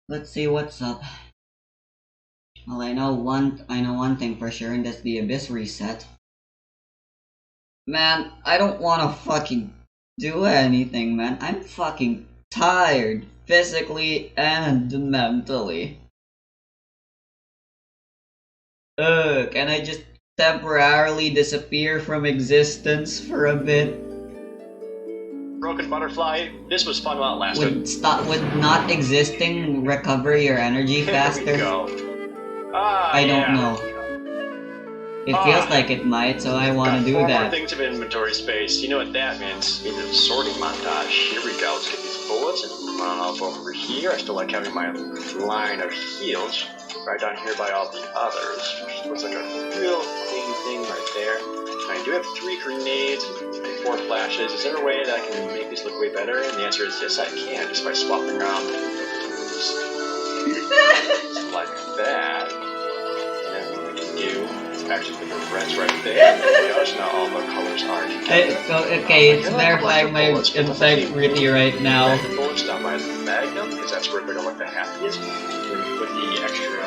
Let's see what's up. Well, I know one thing for sure, and that's the Abyss reset. Man, I don't wanna fucking do anything, man. I'm fucking tired, physically and mentally. Can I just temporarily disappear from existence for a bit? Broken butterfly, this was fun while it lasted. Would not existing recover your energy faster? Here we go. I don't know. It feels like it might, so I want to do got 4 that. more things of inventory space. You know what that means. Need a sorting montage. Here we go. Let's get these bullets and run off over here. I still like having my line of heals right down here by all the others. Which looks like a real clean thing right there. I do have 3 grenades and 4 flashes. Is there a way that I can make these look way better? And the answer is yes, I can, just by swapping around like that. And then what we can do, actually put the reds right there. Gosh, now all the colors are together. Okay, it's verifying my integrity right now. The bullets down by the magnum, because that's where they're going to look the happiest. With the extra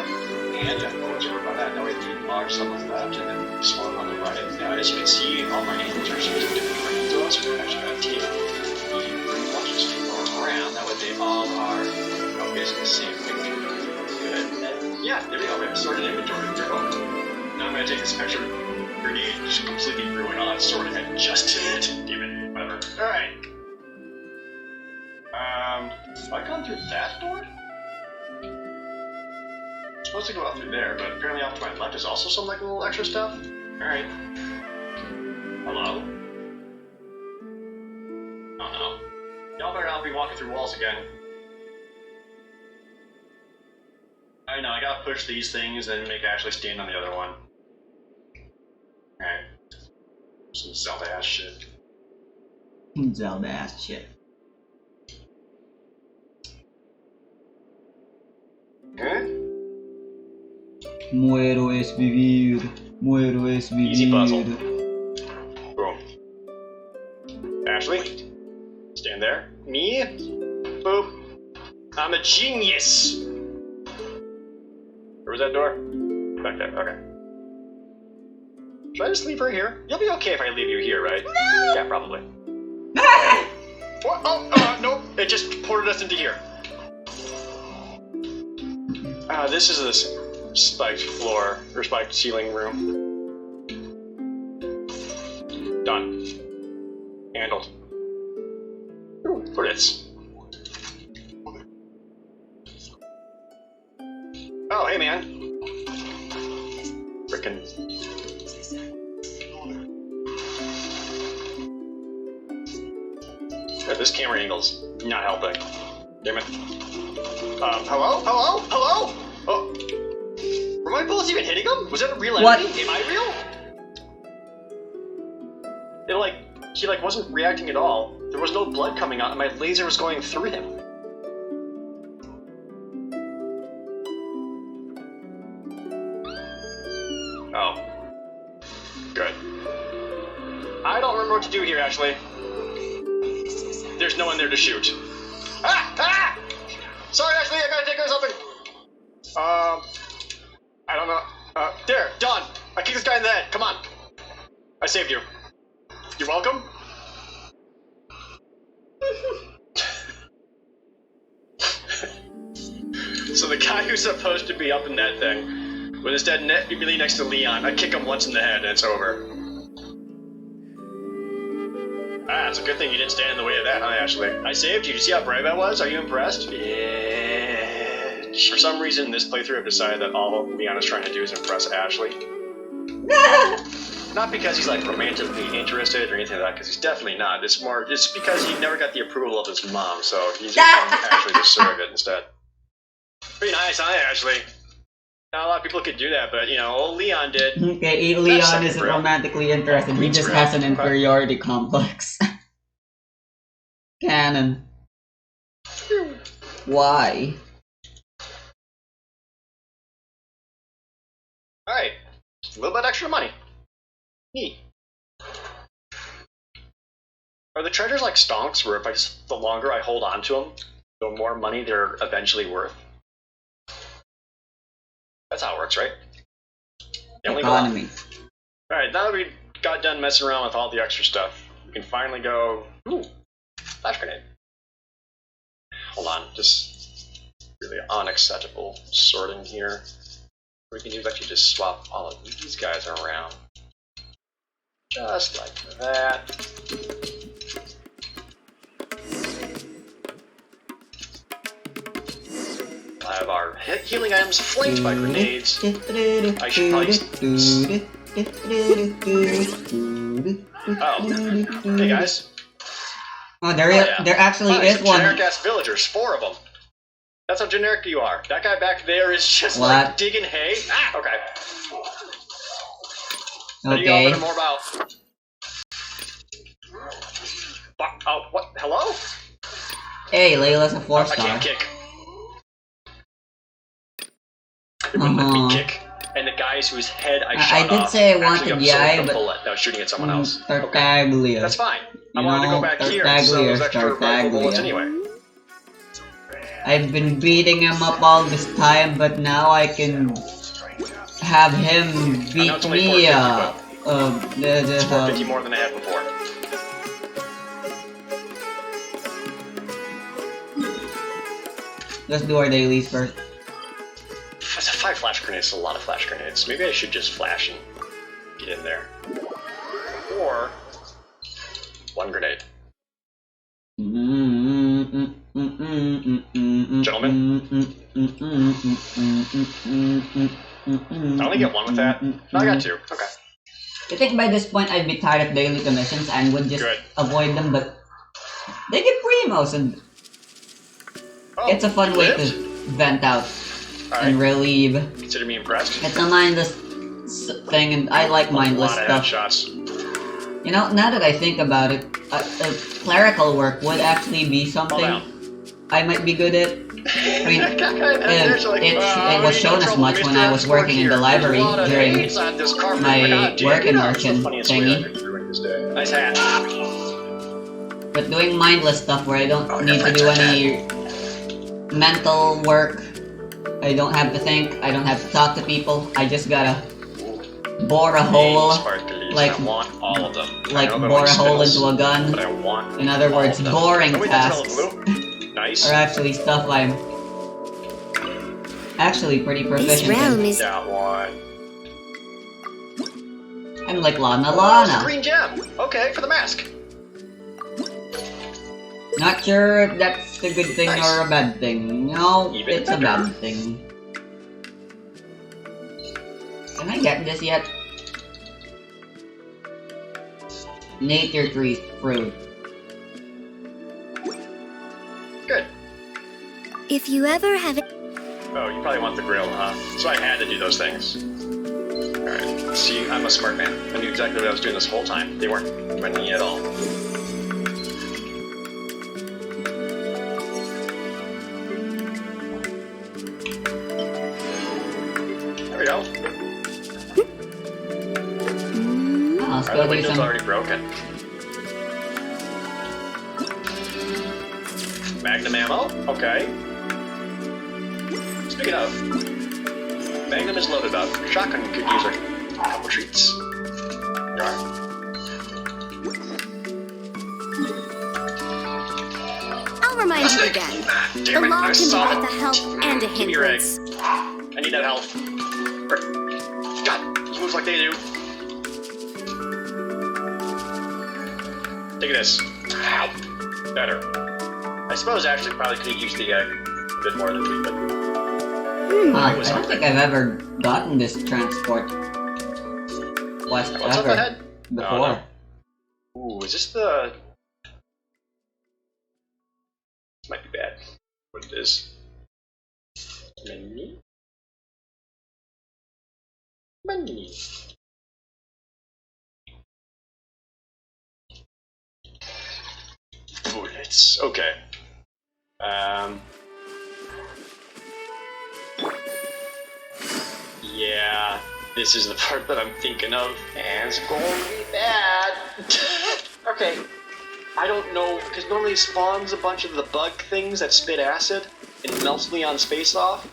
and bullets over by that. That way the large sum is left and then the small on the right. Now, as you can see, all my angles are showing different green to us. We're actually going to take the green watches from around. That way they all are basically the same picture. Good. And yeah, there we go. We have sorted inventory. Now I'm going to take this extra grenade and just completely ruin all that sorting I just did. Damn it. Whatever. Alright. Have I gone through that door? I'm supposed to go out through there, but apparently off to my left is also some like little extra stuff. Alright. Hello? Oh no. Y'all better not be walking through walls again. I know, I gotta push these things and make Ashley stand on the other one. Alright. Some Zelda ass shit. Zelda ass shit. Okay. Muero es vivir. Muero es vivir. Easy puzzle. Boom. Ashley, stand there. Me? Boop. I'm a genius! Where was that door? Back there, okay. Should I just leave her here? You'll be okay if I leave you here, right? No! Yeah, probably. What? Oh, nope. It just ported us into here. This is this spiked floor, or spiked ceiling room. Done. Handled. Ooh, credits. Oh, hey man. Frickin'. Yeah, this camera angle's not helping. Damn it. Hello? Hello? Hello? Oh. Were my bullets even hitting him? Was that a real enemy? What? Am I real? He wasn't reacting at all. There was no blood coming out and my laser was going through him. Oh. Good. I don't remember what to do here, Ashley. There's no one there to shoot. Ah! Ah! Sorry, Ashley, I gotta take care of something. I don't know. There, done. I kicked this guy in the head. Come on. I saved you. You're welcome. So the guy who's supposed to be up in that thing was instead immediately next to Leon. I kick him once in the head and it's over. Ah, it's a good thing you didn't stand in the way of that, huh, Ashley? I saved you. Did you see how brave I was? Are you impressed? Yeah. For some reason, in this playthrough, I've decided that all Leon is trying to do is impress Ashley. Not because he's like romantically interested or anything like that, because he's definitely not. It's because he never got the approval of his mom, so he's just trying to actually just serve it instead. Pretty nice, huh, Ashley? Not a lot of people could do that, but you know, old Leon did. Okay, Leon isn't romantically interested. He just has an inferiority complex. Canon. Why? Alright. A little bit extra money. Neat. Are the treasures like stonks, where if I just, the longer I hold on to them, the more money they're eventually worth? That's how it works, right? Economy. Alright, now that we got done messing around with all the extra stuff, we can finally go... Ooh, flash grenade. Hold on, just really unacceptable sorting here. What we can do is actually just swap all of these guys around. Just like that. I have our healing items flanked by grenades. I should probably... Oh, hey guys. Oh, there actually is one. Generic-ass villagers, 4 of them. That's how generic you are. That guy back there is just what? like digging hay. Ah, okay. What are you going more about? Oh, what? Hello? Hey, Layla's a 4-star. I can't kick. It wouldn't let me kick. And the guys whose head I shot did off say I wanted the eye, but bullet that was shooting at someone else. Tartaglia. Okay. That's fine. I wanted to go back here and sell those extra rifle bullets anyway. I've been beating him up all this time, but now I can have him beat me. 450 more than I had before. Let's do our dailies first. 5 flash grenades is a lot of flash grenades. Maybe I should just flash and get in there. Or 1 grenade. Gentlemen? I only get 1 with that? No, I got 2. Okay. I think by this point I'd be tired of daily commissions and would just avoid them, but they get primos and it's a fun way to vent out and relieve. Consider me impressed. It's a mindless thing and I like mindless stuff. You know, now that I think about it, clerical work would actually be something I might be good at. I mean, it was shown as much when I was working in the library during my work immersion thingy. Nice hat. But doing mindless stuff where I don't need to do any mental work, I don't have to think, I don't have to talk to people, I just gotta bore a hole, like bore a hole into a gun. In other words, boring tasks are actually stuff I'm actually pretty proficient in. That one. I'm like Lana. Green gem. Okay, for the mask. Not sure if that's a good thing or a bad thing. No, it's a bad thing. Can I get this yet? Nature tree fruit. Good. If you ever have it. Oh, you probably want the grill, huh? So I had to do those things. Alright, see, I'm a smart man. I knew exactly what I was doing this whole time. They weren't running at all. There we go. Are the windows already broken? Magnum ammo? Okay. Speaking of, Magnum is loaded up. Shotgun could use a couple treats. There are. I'll remind you again. The law can be both a help and a hindrance. I need that help. God, he moves like they do. Take this. Ow. Better. I suppose actually probably could use the egg a bit more than we could. I don't think I've ever gotten this transport quest ever before. No. Ooh, is this the... This might be bad. What it is. Money? Bullets. Okay. Yeah, this is the part that I'm thinking of, and it's going to be bad. Okay. I don't know, because normally it spawns a bunch of the bug things that spit acid and melts me on space off.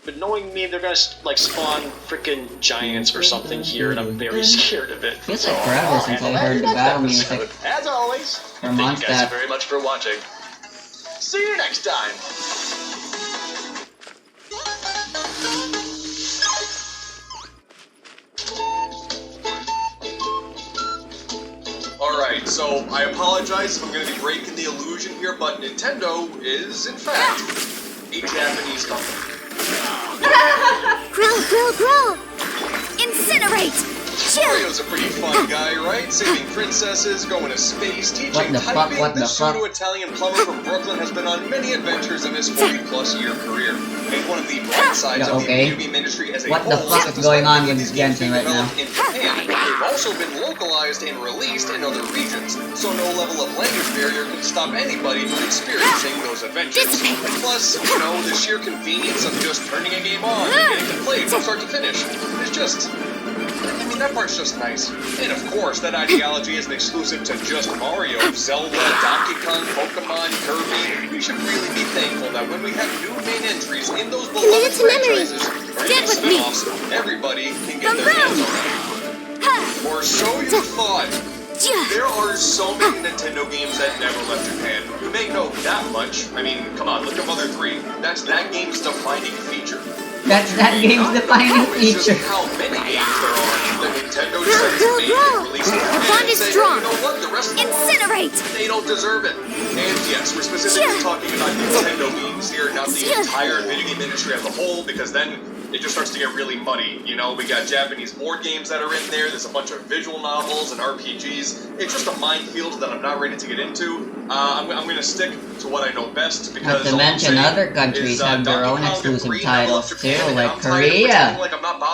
But knowing me, they're gonna like spawn freaking giants or something here, and I'm very scared of it. Feels like forever since I heard the battle music. As always, From thank you guys very much for watching. See you next time. Alright, so I apologize if I'm going to be breaking the illusion here, but Nintendo is, in fact, a Japanese company. Grill! Incinerate! Mario's a pretty fun guy, right? Saving princesses, going to space, teaching What the fuck, typing. what the This fuck? pseudo-Italian plumber from Brooklyn has been on many adventures in his 40-plus year career. And one of the bright sides Yeah, of the okay. video game industry as a What the whole fuck is going on with this games Genshin right now? developed in Japan. They've also been localized and released in other regions, so no level of language barrier can stop anybody from experiencing those adventures. And plus, you know, the sheer convenience of just turning a game on and getting to play from start to finish is just... I mean, that part's just nice. And of course, that ideology isn't exclusive to just Mario, Zelda, Donkey Kong, Pokemon, Kirby. We should really be thankful that when we have new main entries in those beloved to memory. franchises, or Get even with me. spin-offs, everybody can get their hands on them. Or so you thought. There are so many Nintendo games that never left Japan. You may know that much. I mean, come on, look at Mother 3. That's that game's defining feature. That's that game's defining feature. How many games there are that Nintendo decided to make and release in Japan Bond and is say, strong. you know what, the rest of the world, Incinerate! they don't deserve it. And yes, we're specifically talking about Nintendo games here, not the entire video game industry as a whole, because then it just starts to get really muddy. You know, we got Japanese board games that are in there, there's a bunch of visual novels and RPGs. It's just a minefield that I'm not ready to get into. I'm going to stick to what I know best, because Not to mention, other countries have their own exclusive titles too, like Korea.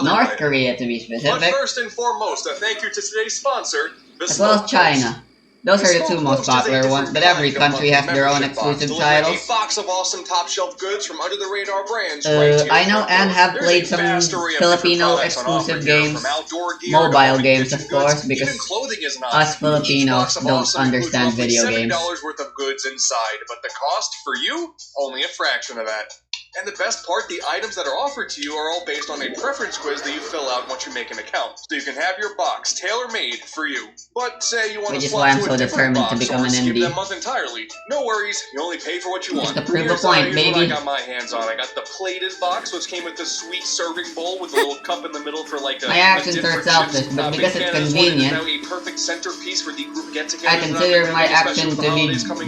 North Korea to be But specific. first and foremost, a thank you to today's sponsor, As well as China. Those are the two most popular ones, but every country has their own exclusive titles. A box of awesome top-shelf goods from under-the-radar brands right to your I know front and door. have There's played a some vast array of Filipino different products on offer exclusive here, games, from outdoor gear to mobile home and games kitchen of course, goods. because Even clothing is an us option. Each Filipinos box of don't awesome includes understand roughly video games. $70 worth of goods inside, but the cost for you, only a fraction of that. And the best part, the items that are offered to you are all based on a preference quiz that you fill out once you make an account. So you can have your box tailor-made for you. But say you want Which to is why swap I'm to a so different determined to box become or an skip indie. that month entirely. No worries, you only pay for what you want. Just to prove a Here's, point, here's baby. what I got my hands on. I got the plated box, which came with this sweet serving bowl with a little cup in the middle for like a My actions dip are for selfish, chips. but Big because fan it's of this one. It is convenient, now a perfect centerpiece for the group get-together. I consider my action to be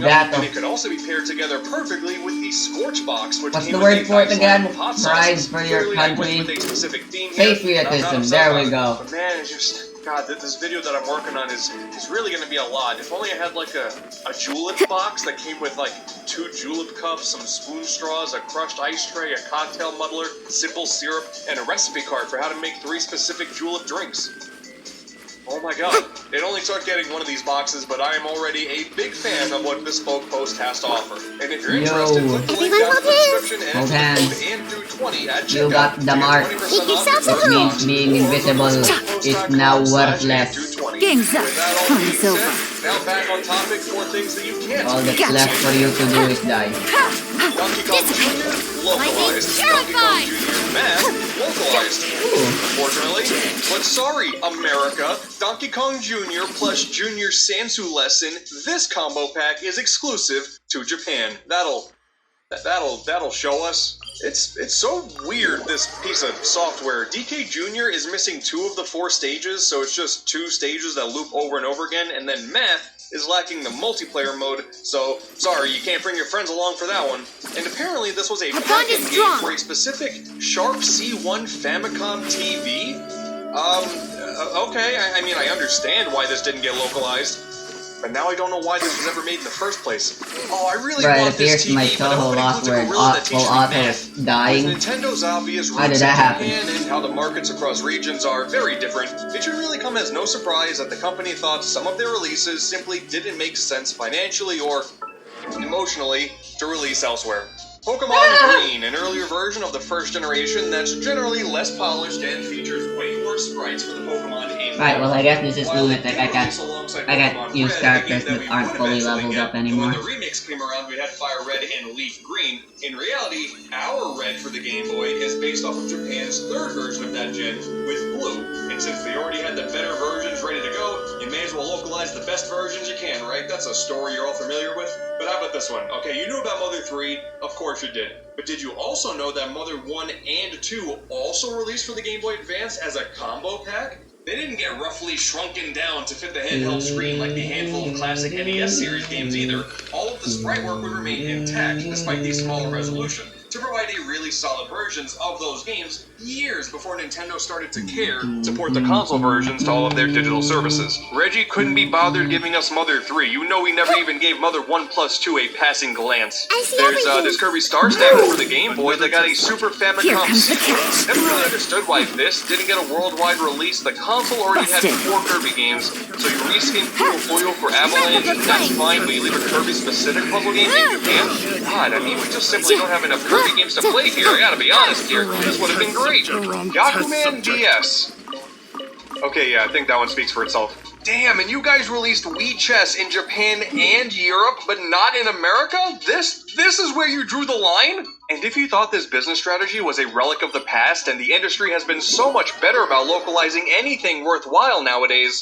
that And of... it could also be paired together perfectly with the Scorch box, which What's came the with word a for it nice again? line of hot Pride sauces. for your Clearly, I went country. with a specific theme here, Patriotism, but I'm not there upset we about go. it. But man, it's just... God, this video that I'm working on is really going to be a lot. If only I had like a julep box that came with like 2 julep cups, some spoon straws, a crushed ice tray, a cocktail muddler, simple syrup, and a recipe card for how to make 3 specific julep drinks. Oh my god, it only took getting one of these boxes, but I am already a big fan of what Bespoke Post has to offer. And if you're interested, click the link down in the description and Hold enter hands. code ANDREW20 at checkout. You got the to get mark. 20% He off keeps your out first the Means box. being invisible is now worthless. Game's up. With that all Fun being is said, over. now back on topic for things that you can't All do. that's left for you to do is die. Donkey Kong Jr. localized. Donkey Kong Jr. Math localized. Unfortunately, but sorry, America. Donkey Kong Jr. plus Junior Sansu Lesson. This combo pack is exclusive to Japan. That'll show us. It's so weird, this piece of software. DK Jr. is missing 2 of the 4 stages, so it's just 2 stages that loop over and over again, and then Math is lacking the multiplayer mode, so sorry, you can't bring your friends along for that one. And apparently this was a Bond is pack-in game strong. for a specific Sharp C1 Famicom TV. Okay, I mean, I understand why this didn't get localized. But now I don't know why this was ever made in the first place. Oh, I really Right, it want this appears TV, my but I Toho hope it lost includes a word gorilla that teaches me auto math. dying. With Nintendo's obvious How roots did in that happen? Japan and how the markets across regions are very different, it should really come as no surprise that the company thought some of their releases simply didn't make sense financially or emotionally to release elsewhere. Pokemon Green, an earlier version of the first generation that's generally less polished and features way more sprites for the Pokemon in Right, well I guess this is While it lunatic, did I release can't alongside I got Pokemon used Red, characters the game that we aren't would fully eventually leveled get, up but anymore. when the remix came around, we had Fire Red and Leaf Green. In reality, our Red for the Game Boy is based off of Japan's third version of that gen with Blue. And since they already had the better versions ready to go, you may as well localize the best versions you can, right? That's a story you're all familiar with. But how about this one? Okay, you knew about Mother 3, of course you did. But did you also know that Mother 1 and 2 also released for the Game Boy Advance as a combo pack? They didn't get roughly shrunken down to fit the handheld screen like the handful of classic NES series games either. All of the sprite work would remain intact despite the smaller resolution, to provide a really solid versions of those games years before Nintendo started to care to port the console versions to all of their digital services. Reggie couldn't be bothered giving us Mother 3. You know he never even gave Mother 1+2 a passing glance. I see There's everything. Kirby Star Stacker for the Game Boy that got a Super Here Famicom comes the sequel. catch. Never really understood why this didn't get a worldwide release. The console already had Busted. 4 Kirby games, so you reskin Puyo for Avalanche, and that's fine, but you leave a Kirby-specific puzzle game in Japan? God, I mean, we just simply don't have enough Kirby games to play here. I gotta be honest here. This would have been great. Yakuman DS. Okay, yeah, I think that one speaks for itself. Damn, and you guys released Wii Chess in Japan and Europe, but not in America? This is where you drew the line? And if you thought this business strategy was a relic of the past and the industry has been so much better about localizing anything worthwhile nowadays,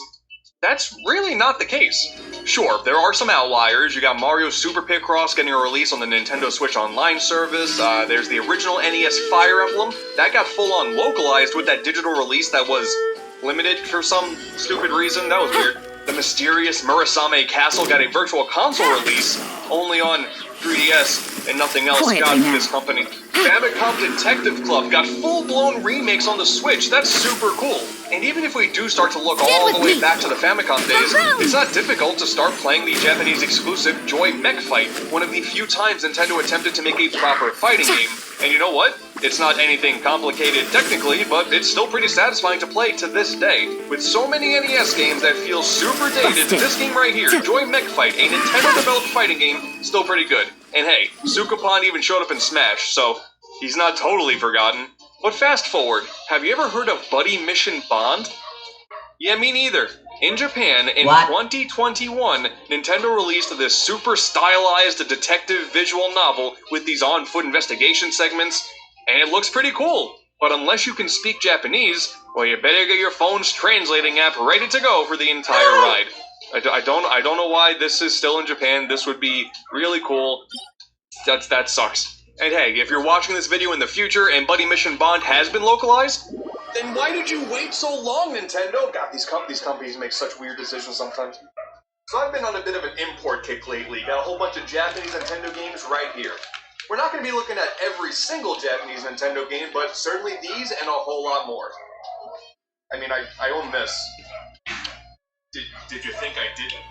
that's really not the case. Sure, there are some outliers. You got Mario Super Picross getting a release on the Nintendo Switch Online service. There's the original NES Fire Emblem. That got full-on localized with that digital release that was limited for some stupid reason. That was weird. The mysterious Murasame Castle got a virtual console release only on 3DS and nothing else got this company. Famicom Detective Club got full-blown remakes on the Switch. That's super cool. And even if we do start to look all the way back to the Famicom days, it's not difficult to start playing the Japanese exclusive Joy Mech Fight, one of the few times Nintendo attempted to make a proper fighting game. And you know what? It's not anything complicated technically, but it's still pretty satisfying to play to this day. With so many NES games that feel super dated, this game right here, Joy Mech Fight, a Nintendo-developed fighting game, still pretty good. And hey, Sukapon even showed up in Smash, so he's not totally forgotten. But fast forward, have you ever heard of Buddy Mission Bond? Yeah, me neither. In Japan, in 2021, Nintendo released this super stylized detective visual novel with these on-foot investigation segments, and it looks pretty cool. But unless you can speak Japanese, well, you better get your phone's translating app ready to go for the entire ride. I don't know why this is still in Japan. This would be really cool. That sucks. And hey, if you're watching this video in the future and Buddy Mission Bond has been localized, then why did you wait so long, Nintendo? God, these companies make such weird decisions sometimes. So I've been on a bit of an import kick lately. Got a whole bunch of Japanese Nintendo games right here. We're not going to be looking at every single Japanese Nintendo game, but certainly these and a whole lot more. I mean, I own this. Did you think I didn't?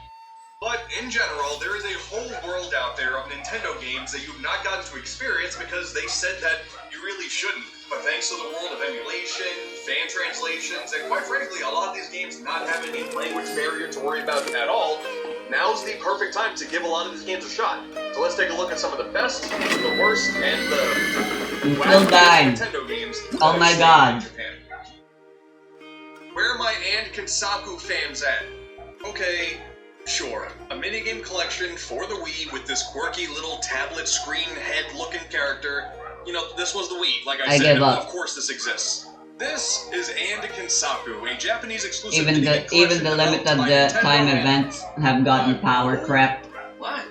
But in general, there is a whole world out there of Nintendo games that you've not gotten to experience because they said that you really shouldn't. But thanks to the world of emulation, fan translations, and quite frankly, a lot of these games not having any language barrier to worry about at all, now's the perfect time to give a lot of these games a shot. So let's take a look at some of the best, the worst, and the Nintendo games. Oh my god. Where are my and Kensaku fans at? Okay, sure, a minigame collection for the Wii with this quirky little tablet screen head looking character. You know, this was the Wii, like I said, of course this exists. This is And Kensaku, a Japanese exclusive even the limited time events have gotten power crap. What?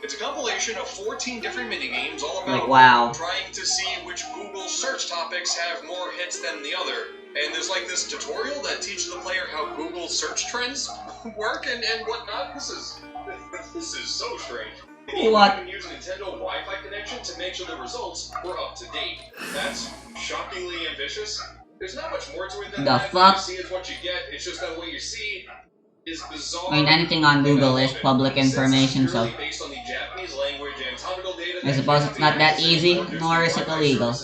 It's a compilation of 14 different minigames all about trying to see which Google search topics have more hits than the other. And there's like this tutorial that teaches the player how Google search trends work and whatnot. This is so strange. And you can use a Nintendo Wi-Fi connection to make sure the results were up to date. That's shockingly ambitious. There's not much more to it than that. What you see is what you get. It's just that what you see is bizarre. I mean, anything on Google is public information, so based on the Japanese language and topical data, I suppose it's not that easy, nor is it illegal.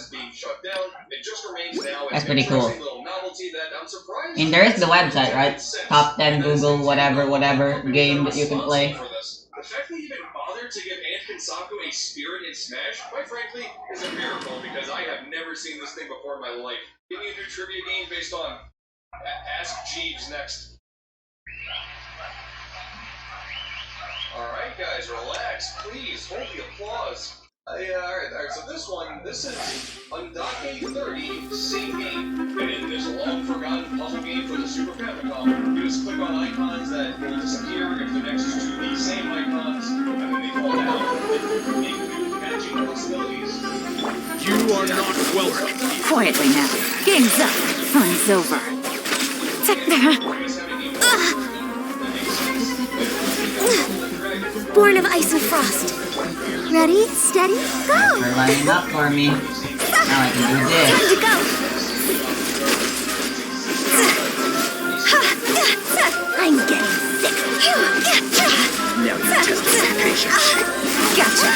That's pretty cool. I mean, there is the website, right? Top 10 Google whatever game that you can play. The fact they even bothered to give Ant Kensaku a spirit in Smash, quite frankly, is a miracle because I have never seen this thing before in my life. Give me a new trivia game based on Ask Jeeves next. guys, relax. Please, hold the applause. Alright, so this is Undake 30, same game. And in this long-forgotten puzzle game for the Super Famicom, you just click on icons that will disappear if they're next to the same icons, and then they fall down, make new matching possibilities. You are not welcome. Quietly now. Game's up. Fun's over. Born of ice and frost. Ready, steady, go! They're lining up for me. Now I can do this. Time to go! I'm getting sick. Now you test my patience. Gotcha.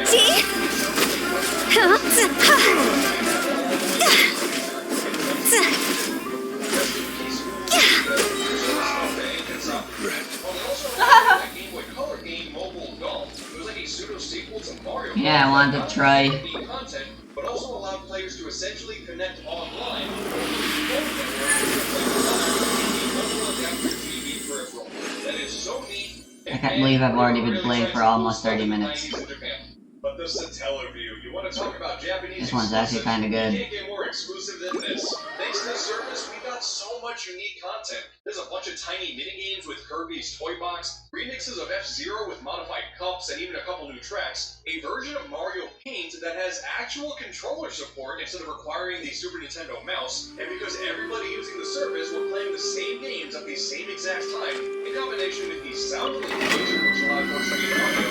See? Yeah, I wanted to try. But also allowed players to essentially connect online. That is so neat. I can't believe I've already been playing for almost 30 minutes. But the Satellaview, you want to talk about Japanese This one's actually kind of good. You can't get more exclusive than this. Thanks to this service, we got so much unique content. There's a bunch of tiny minigames with Kirby's Toy Box, remixes of F-Zero with modified cups, and even a couple new tracks, a version of Mario Paint that has actual controller support instead of requiring the Super Nintendo mouse, and because everybody using the service were playing the same games at the same exact time, in combination with the sound limitation which allowed for streaming audio,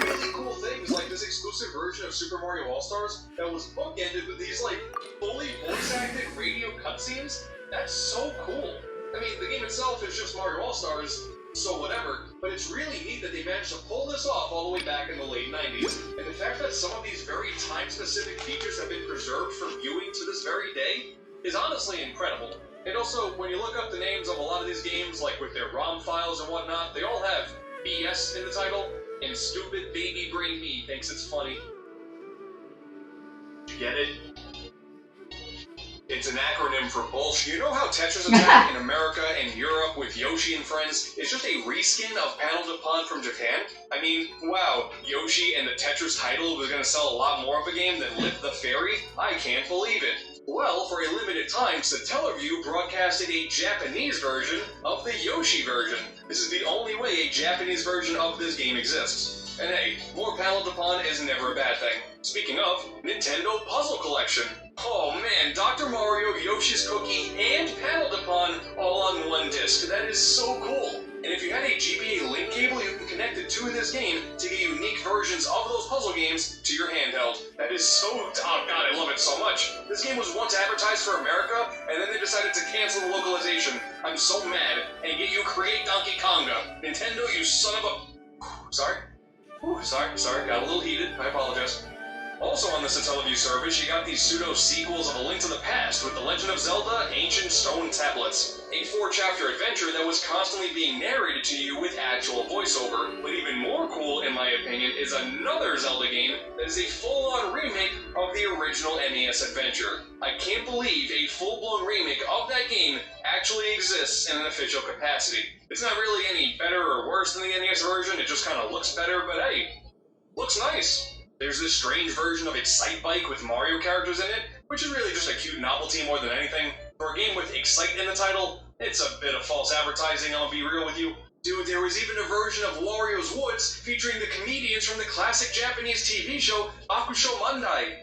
really cool things like this exclusive version of Super Mario All-Stars that was bookended with these, like, fully voice-acted radio cutscenes. That's so cool. I mean, the game itself is just Mario All-Stars, so whatever, but it's really neat that they managed to pull this off all the way back in the late 90s, and the fact that some of these very time-specific features have been preserved for viewing to this very day is honestly incredible. And also, when you look up the names of a lot of these games, like with their ROM files and whatnot, they all have BS in the title, and stupid baby brain me thinks it's funny. You get it? It's an acronym for bullshit. You know how Tetris Attack in America and Europe with Yoshi and friends is just a reskin of Panel de Pon from Japan? I mean, wow, Yoshi and the Tetris title was gonna sell a lot more of a game than Live the Fairy? I can't believe it. Well, for a limited time, Satellaview broadcasted a Japanese version of the Yoshi version. This is the only way a Japanese version of this game exists. And hey, more Panel de Pon is never a bad thing. Speaking of, Nintendo Puzzle Collection. Oh man, Dr. Mario, Yoshi's Cookie, and Panel de Pon all on one disc. That is so cool. And if you had a GBA link cable, you can connect it to this game to get unique versions of those puzzle games to your handheld. That is so... oh god, I love it so much. This game was once advertised for America, and then they decided to cancel the localization. I'm so mad. And get you Create Donkey Konga. Nintendo, you son of a... Sorry? Sorry, got a little heated. I apologize. Also on the Satellaview service, you got these pseudo-sequels of A Link to the Past with The Legend of Zelda Ancient Stone Tablets. A 4-chapter adventure that was constantly being narrated to you with actual voiceover. But even more cool, in my opinion, is another Zelda game that is a full-on remake of the original NES adventure. I can't believe a full-blown remake of that game actually exists in an official capacity. It's not really any better or worse than the NES version, it just kind of looks better, but hey, looks nice. There's this strange version of Excite Bike with Mario characters in it, which is really just a cute novelty more than anything. For a game with Excite in the title, it's a bit of false advertising, I'll be real with you. Dude, there was even a version of Wario's Woods featuring the comedians from the classic Japanese TV show Akusho Mandai.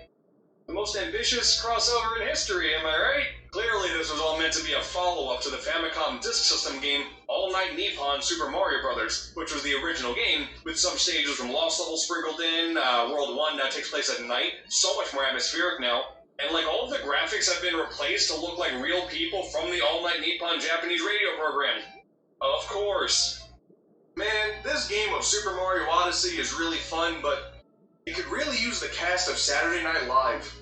The most ambitious crossover in history, am I right? Clearly this was all meant to be a follow-up to the Famicom Disk System game All Night Nippon Super Mario Bros., which was the original game, with some stages from Lost Level sprinkled in. World 1 now takes place at night, so much more atmospheric now. And like all of the graphics have been replaced to look like real people from the All Night Nippon Japanese radio program. Of course. Man, this game of Super Mario Odyssey is really fun, but it could really use the cast of Saturday Night Live.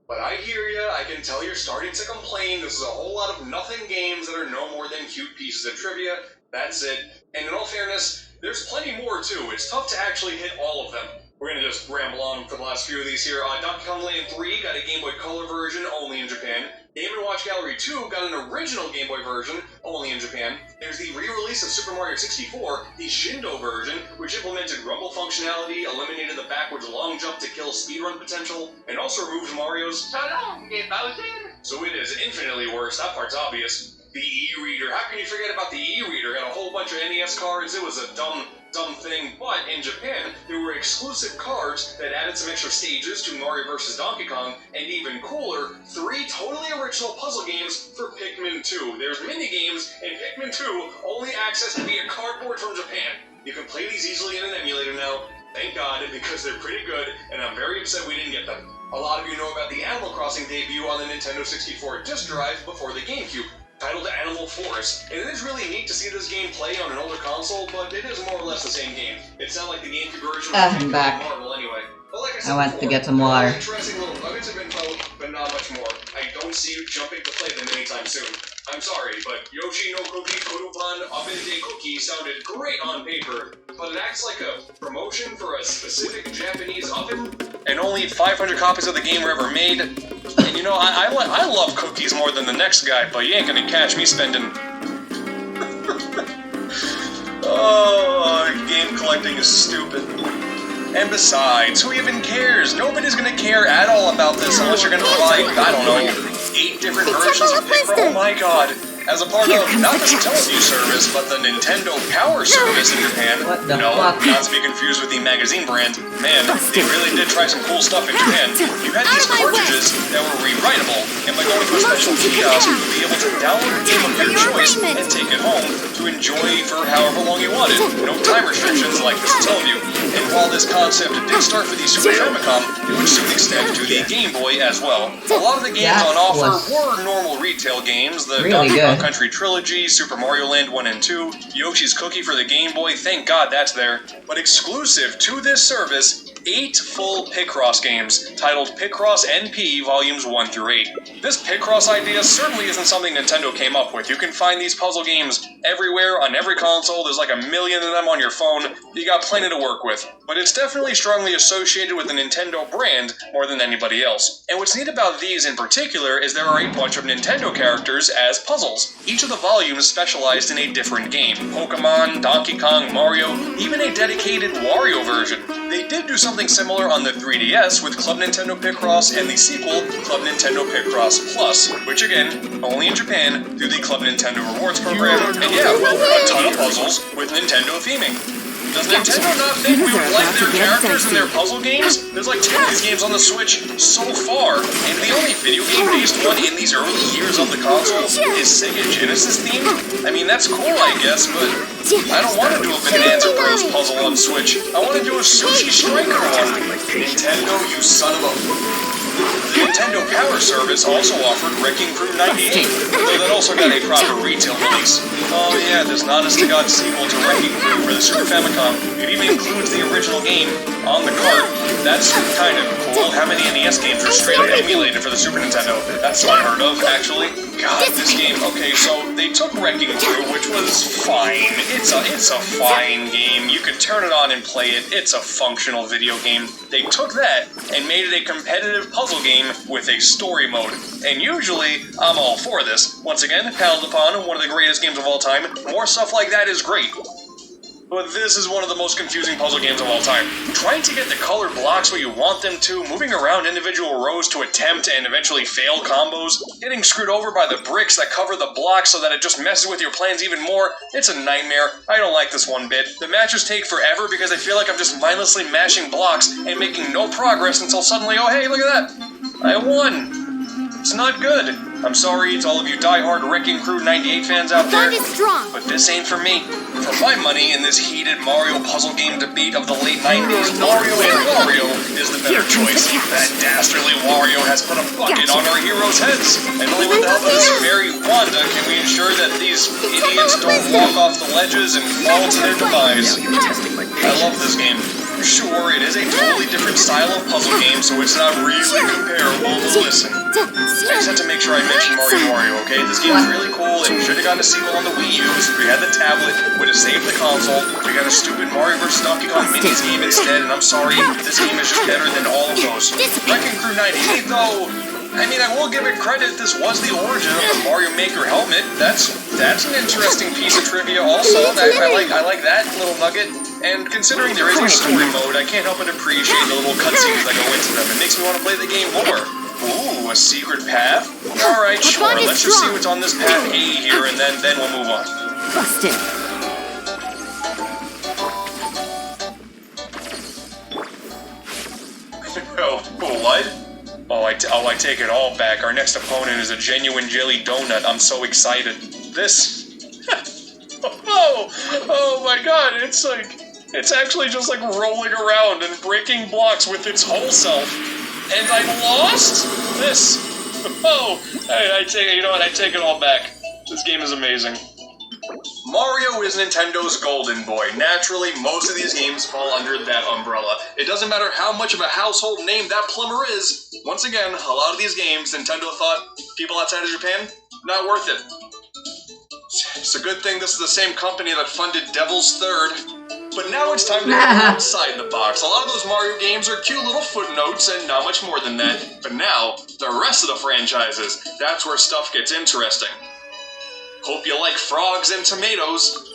But I hear ya, I can tell you're starting to complain. This is a whole lot of nothing games that are no more than cute pieces of trivia. That's it. And in all fairness, there's plenty more too. It's tough to actually hit all of them. We're gonna just ramble on for the last few of these here. Donkey Kong Land 3 got a Game Boy Color version, only in Japan. Game & Watch Gallery 2 got an original Game Boy version, only in Japan. There's the re-release of Super Mario 64, the Shindo version, which implemented rumble functionality, eliminated the backwards long jump to kill speedrun potential, and also removed Mario's "So long, Bowser." So it is infinitely worse, that part's obvious. The e-reader, how can you forget about the e-reader? Got a whole bunch of NES cards, it was a dumb thing, but in Japan, there were exclusive cards that added some extra stages to Mario vs. Donkey Kong, and even cooler, 3 totally original puzzle games for Pikmin 2. There's mini-games in Pikmin 2, only accessed via cardboard from Japan. You can play these easily in an emulator now, thank God, because they're pretty good, and I'm very upset we didn't get them. A lot of you know about the Animal Crossing debut on the Nintendo 64 disk drive before the GameCube, titled Animal Force, and it is really neat to see this game play on an older console, but it is more or less the same game. It's not like the GameCube version I'm back. Marvel anyway. But like I said I went before, to get some water. interesting little nuggets of info, but not much more. I don't see you jumping to play them anytime soon. I'm sorry, but Yoshi no Cookie Korupan Abende Cookie sounded great on paper, but it acts like a promotion for a specific Japanese oven. And only 500 copies of the game were ever made. And you know, I love cookies more than the next guy, but you ain't gonna catch me spending... Oh, game collecting is stupid. And besides, who even cares? Nobody's gonna care at all about this unless you're gonna buy, I don't know, 8 different versions of Pikmin. Oh my god. As a part of not the Teleview service, but the Nintendo Power service in Japan. What the No, fuck? not to be confused with the magazine brand. Man, they really did try some cool stuff in Japan. You had these cartridges that were rewritable, and by going to a special kiosk, you would be able to download a game of your choice and take it home to enjoy for however long you wanted. No time restrictions like the Teleview. And while this concept did start for the Super Famicom, it would soon extend to the Game Boy as well. A lot of the games That on offer was were normal retail games. The really Donkey Kong good. Country Trilogy, Super Mario Land 1 and 2, Yoshi's Cookie for the Game Boy, thank God that's there. But exclusive to this service, 8 full Picross games, titled Picross NP Volumes 1 through 8. This Picross idea certainly isn't something Nintendo came up with. You can find these puzzle games everywhere, on every console, there's like a million of them on your phone, you got plenty to work with. But it's definitely strongly associated with the Nintendo brand more than anybody else. And what's neat about these in particular is there are a bunch of Nintendo characters as puzzles. Each of the volumes specialized in a different game. Pokemon, Donkey Kong, Mario, even a dedicated Wario version. They did do something similar on the 3DS with Club Nintendo Picross and the sequel, Club Nintendo Picross Plus, which again, only in Japan, through the Club Nintendo Rewards program, and yeah, well, a ton of puzzles with Nintendo theming. Does Nintendo not think we would like their characters in their puzzle games? There's like 10 of these games on the Switch so far, and the only video game-based one in these early years of the console is Sega Genesis themed? I mean, that's cool, I guess, but I don't want to do a Bonanza Bros puzzle on Switch. I want to do a Sushi Striker one. Nintendo, you son of a... The Nintendo Power service also offered Wrecking Crew 98, though that also got a proper retail release. Oh yeah, there's an honest-to-God sequel to Wrecking Crew for the Super Famicom. It even includes the original game on the cart. That's kind of cool. How many NES games are straight up emulated for the Super Nintendo? That's unheard of, actually. God, this game. Okay, so they took Wrecking Crew, which was fine. It's a fine game. You could turn it on and play it. It's a functional video game. They took that and made it a competitive puzzle game with a story mode. And usually, I'm all for this. Once again, held upon one of the greatest games of all time. More stuff like that is great. But this is one of the most confusing puzzle games of all time. Trying to get the colored blocks where you want them to, moving around individual rows to attempt and eventually fail combos, getting screwed over by the bricks that cover the blocks so that it just messes with your plans even more, it's a nightmare. I don't like this one bit. The matches take forever because I feel like I'm just mindlessly mashing blocks and making no progress until suddenly, oh hey, look at that! I won! It's not good. I'm sorry to all of you die-hard Wrecking Crew 98 fans out there, but this ain't for me. For my money, in this heated Mario puzzle game debate of the late 90s, Mario and Wario is the better choice. That dastardly Wario has put a bucket on our heroes' heads, and only with the help of this fairy Wanda can we ensure that these idiots don't walk off the ledges and fall to their demise. I love this game. Sure, it is a totally different style of puzzle game, so it's not really comparable, but listen. I just had to make sure I mentioned Mario, okay? This game's really cool, and should have gotten a sequel on the Wii U, so we had the tablet, would have saved the console. We got a stupid Mario vs. Donkey Kong minis game instead, and I'm sorry, this game is just better than all of those. Wrecking Crew 98, though, I mean, I will give it credit, this was the origin of the Mario Maker helmet. That's an interesting piece of trivia also. I like that little nugget. And considering there is a story mode, I can't help but appreciate the little cutscenes that go into them. It makes me want to play the game more. Ooh, a secret path? Alright, sure, let's just see what's on this path A here, and then we'll move on. Busted. What? I take it all back. Our next opponent is a genuine jelly donut. I'm so excited. This... oh my god, it's actually just like rolling around and breaking blocks with its whole self. And I lost? This. I take it all back. This game is amazing. Mario is Nintendo's golden boy. Naturally, most of these games fall under that umbrella. It doesn't matter how much of a household name that plumber is. Once again, a lot of these games, Nintendo thought, people outside of Japan, not worth it. It's a good thing this is the same company that funded Devil's Third. But now it's time to go outside the box. A lot of those Mario games are cute little footnotes and not much more than that. But now, the rest of the franchises, that's where stuff gets interesting. Hope you like frogs and tomatoes.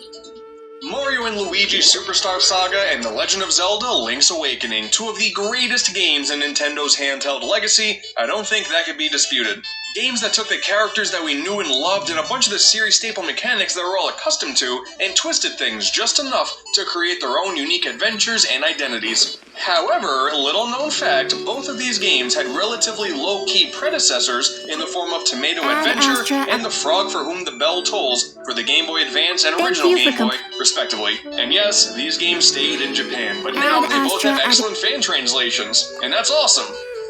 Mario and Luigi Superstar Saga and The Legend of Zelda Link's Awakening, two of the greatest games in Nintendo's handheld legacy. I don't think that could be disputed. Games that took the characters that we knew and loved and a bunch of the series' staple mechanics that we're all accustomed to and twisted things just enough to create their own unique adventures and identities. However, little known fact, both of these games had relatively low-key predecessors in the form of Tomato Adventure and The Frog for Whom the Bell Tolls for the Game Boy Advance and original Game Boy, respectively. And yes, these games stayed in Japan, but now they both have excellent fan translations, and that's awesome.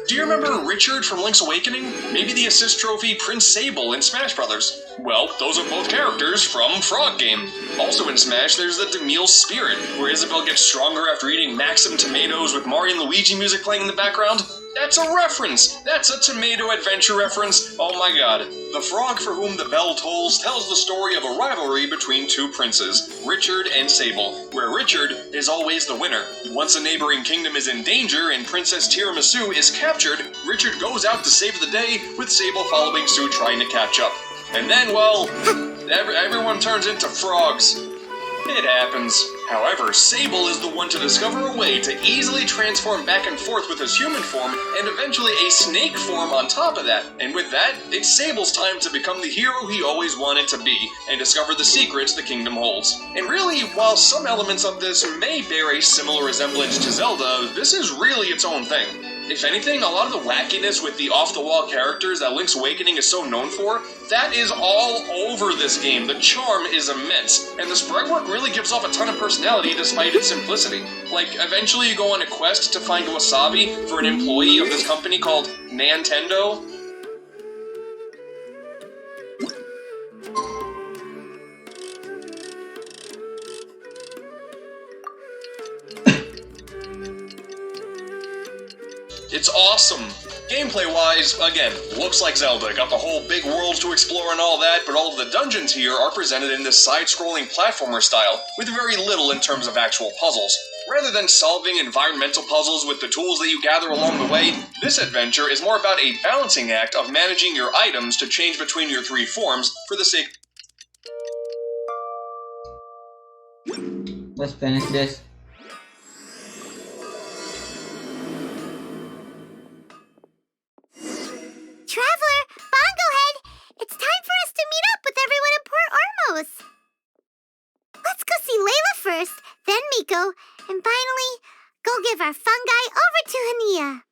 Do you remember Richard from Link's Awakening? Maybe the assist trophy Prince Sable in Smash Bros. Well, those are both characters from Frog Game. Also in Smash, there's the Demille Spirit, where Isabelle gets stronger after eating Maxim tomatoes with Mario and Luigi music playing in the background. That's a reference! That's a Tomato Adventure reference! Oh my god. The Frog for Whom the Bell Tolls tells the story of a rivalry between two princes, Richard and Sable, where Richard is always the winner. Once a neighboring kingdom is in danger and Princess Tiramisu is captured, Richard goes out to save the day, with Sable following suit trying to catch up. And then, well, everyone turns into frogs. It happens. However, Sable is the one to discover a way to easily transform back and forth with his human form and eventually a snake form on top of that. And with that, it's Sable's time to become the hero he always wanted to be and discover the secrets the kingdom holds. And really, while some elements of this may bear a similar resemblance to Zelda, this is really its own thing. If anything, a lot of the wackiness with the off-the-wall characters that Link's Awakening is so known for, that is all over this game. The charm is immense, and the sprite work really gives off a ton of personality despite its simplicity. Like, eventually you go on a quest to find wasabi for an employee of this company called Nintendo. It's awesome! Gameplay-wise, again, looks like Zelda. Got the whole big world to explore and all that, but all of the dungeons here are presented in this side-scrolling platformer style, with very little in terms of actual puzzles. Rather than solving environmental puzzles with the tools that you gather along the way, this adventure is more about a balancing act of managing your items to change between your three forms for the sake... Let's finish this. Traveler, Bongo Head, it's time for us to meet up with everyone in Port Ormos. Let's go see Layla first, then Miko, and finally, go give our fungi over to Hania.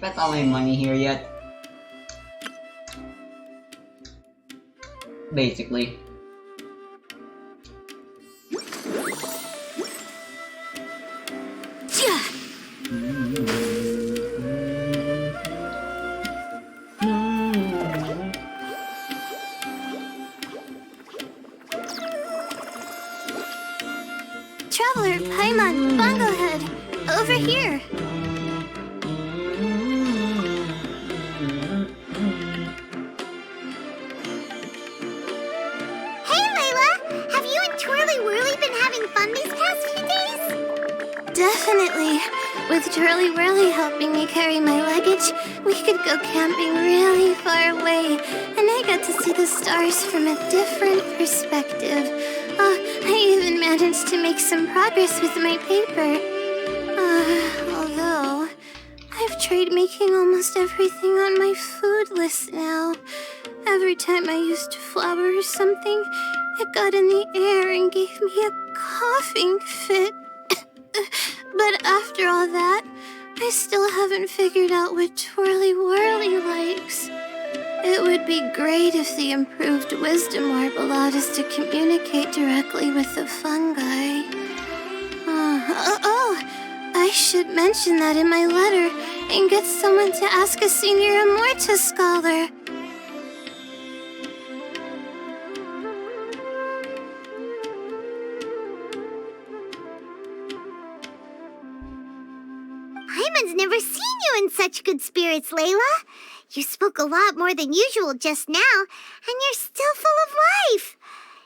spent all my money here yet. Basically. Traveler, Paimon, Bongo Head, over here. Hey, Layla! Have you and Twirly Whirly been having fun these past few days? Definitely. With Twirly Whirly helping me carry my luggage, we could go camping really far away, and I got to see the stars from a different perspective. I even managed to make some progress with my paper. Although, I've tried making almost everything on my food list now. Every time I used flour or something, it got in the air and gave me a coughing fit. But after all that, I still haven't figured out what Twirly Whirly likes. It would be great if the improved wisdom orb allowed us to communicate directly with the fungi. I should mention that in my letter and get someone to ask a senior Immorta scholar. Hyman's never seen you in such good spirits, Layla. You spoke a lot more than usual just now, and you're still full of life.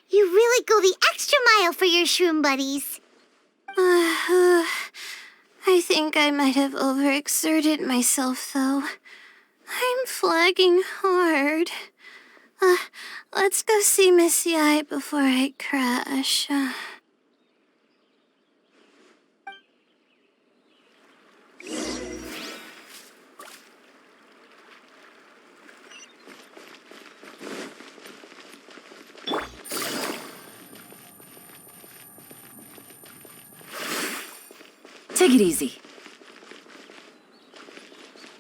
You really go the extra mile for your shroom buddies. I think I might have overexerted myself, though. I'm flagging hard. Let's go see Miss Yai before I crash. Take it easy.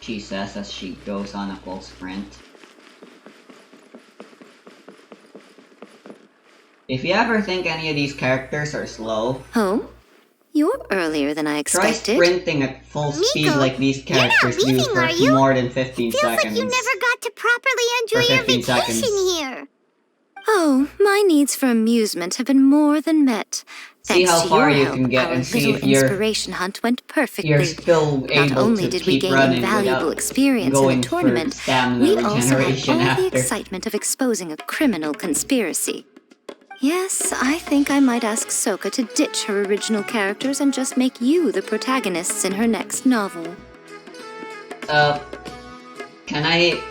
She says as she goes on a full sprint. If you ever think any of these characters are slow, Oh? You're earlier than I try expected. sprinting at full speed Miko, like these you're not characters do leaving, for are you? more than 15 Feels seconds. like you never got to properly enjoy For your 15 vacation seconds. here. Oh, my needs for amusement have been more than met. See Thanks how to far your you help, can get our and see little if you're inspiration hunt went perfectly. you're still Not able only to did we keep gain running invaluable without experience in going the for tournament, stamina we also had regeneration all the after. excitement of exposing a criminal conspiracy. Yes, I think I might ask Soka to ditch her original characters and just make you the protagonists in her next novel. Can I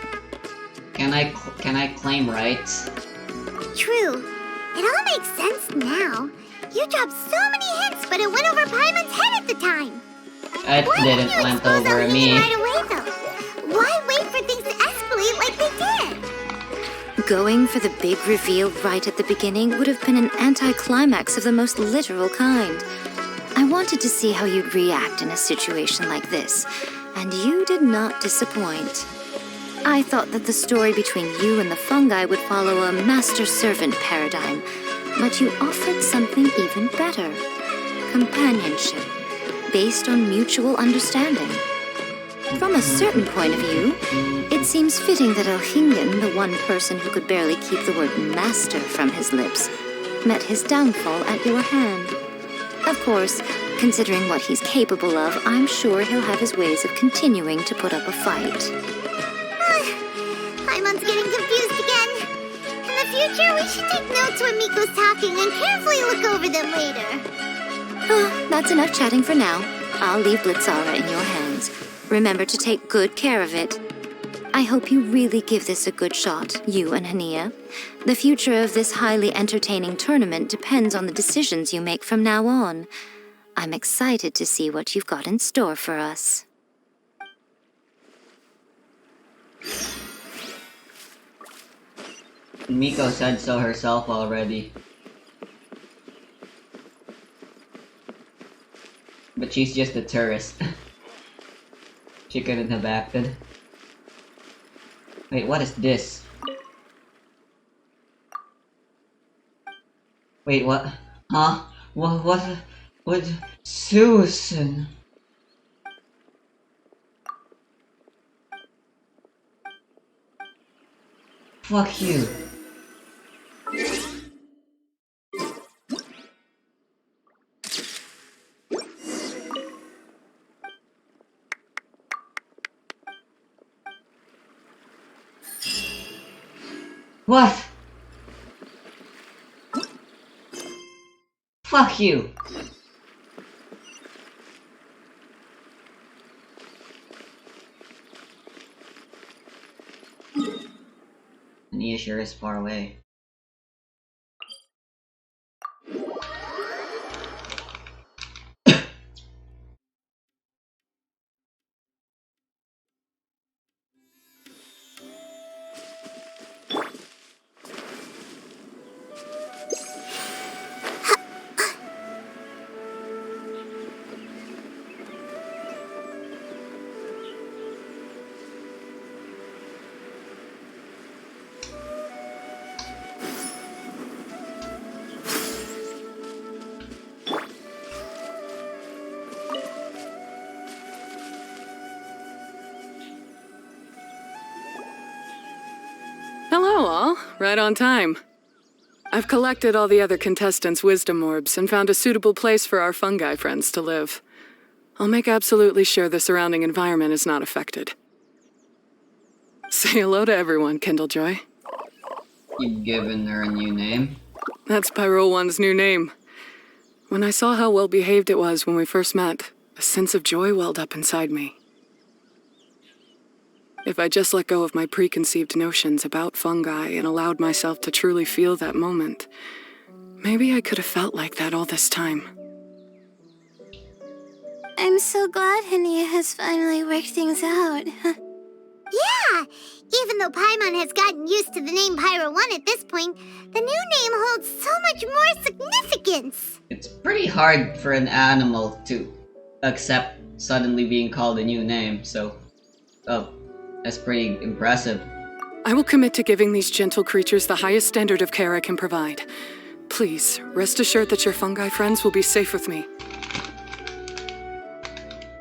claim rights? True. It all makes sense now. You dropped so many hints, but it went over Paimon's head at the time. It Why didn't didn't you went expose over Alhina me. right away, though? Why wait for things to escalate like they did? Going for the big reveal right at the beginning would have been an anticlimax of the most literal kind. I wanted to see how you'd react in a situation like this, and you did not disappoint. I thought that the story between you and the fungi would follow a master-servant paradigm, but you offered something even better. Companionship, based on mutual understanding. From a certain point of view, it seems fitting that Elhingen, the one person who could barely keep the word master from his lips, met his downfall at your hand. Of course, considering what he's capable of, I'm sure he'll have his ways of continuing to put up a fight. Paimon's getting confused again. In the future, we should take notes when Miko's talking and carefully look over them later. That's enough chatting for now. I'll leave Blitzara in your hands. Remember to take good care of it. I hope you really give this a good shot, you and Hania. The future of this highly entertaining tournament depends on the decisions you make from now on. I'm excited to see what you've got in store for us. Miko said so herself already. But she's just a tourist. She couldn't have acted. Wait, what is this? Wait, what? Huh? What? Susan? Fuck you. What? Fuck you. Nia sure is far away. Hello, all. Right on time. I've collected all the other contestants' wisdom orbs and found a suitable place for our fungi friends to live. I'll make absolutely sure the surrounding environment is not affected. Say hello to everyone, Kindlejoy. You've given her a new name? That's Pyro One's new name. When I saw how well behaved it was when we first met, a sense of joy welled up inside me. If I just let go of my preconceived notions about fungi and allowed myself to truly feel that moment, maybe I could have felt like that all this time. I'm so glad Hania has finally worked things out. Yeah! Even though Paimon has gotten used to the name Pyro 1 at this point, the new name holds so much more significance! It's pretty hard for an animal to accept suddenly being called a new name, so... Oh, that's pretty impressive. I will commit to giving these gentle creatures the highest standard of care I can provide. Please, rest assured that your fungi friends will be safe with me.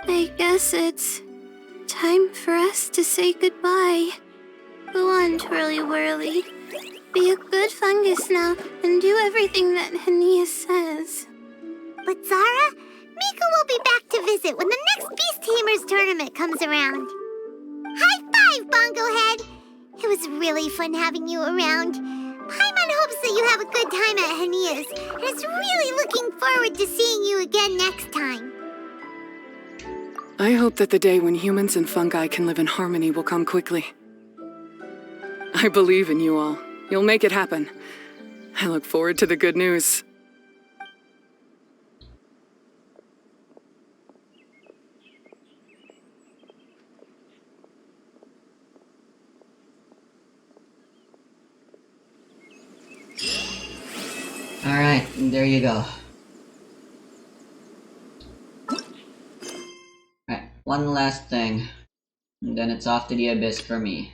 I guess it's time for us to say goodbye. Go on, Twirly Whirly. Be a good fungus now and do everything that Hania says. But Zara, Miko will be back to visit when the next Beast Tamers tournament comes around. High five, Bongo Head! It was really fun having you around. Paimon hopes that you have a good time at Hania's and is really looking forward to seeing you again next time. I hope that the day when humans and fungi can live in harmony will come quickly. I believe in you all. You'll make it happen. I look forward to the good news. Alright, there you go. Alright, one last thing. And then it's off to the abyss for me.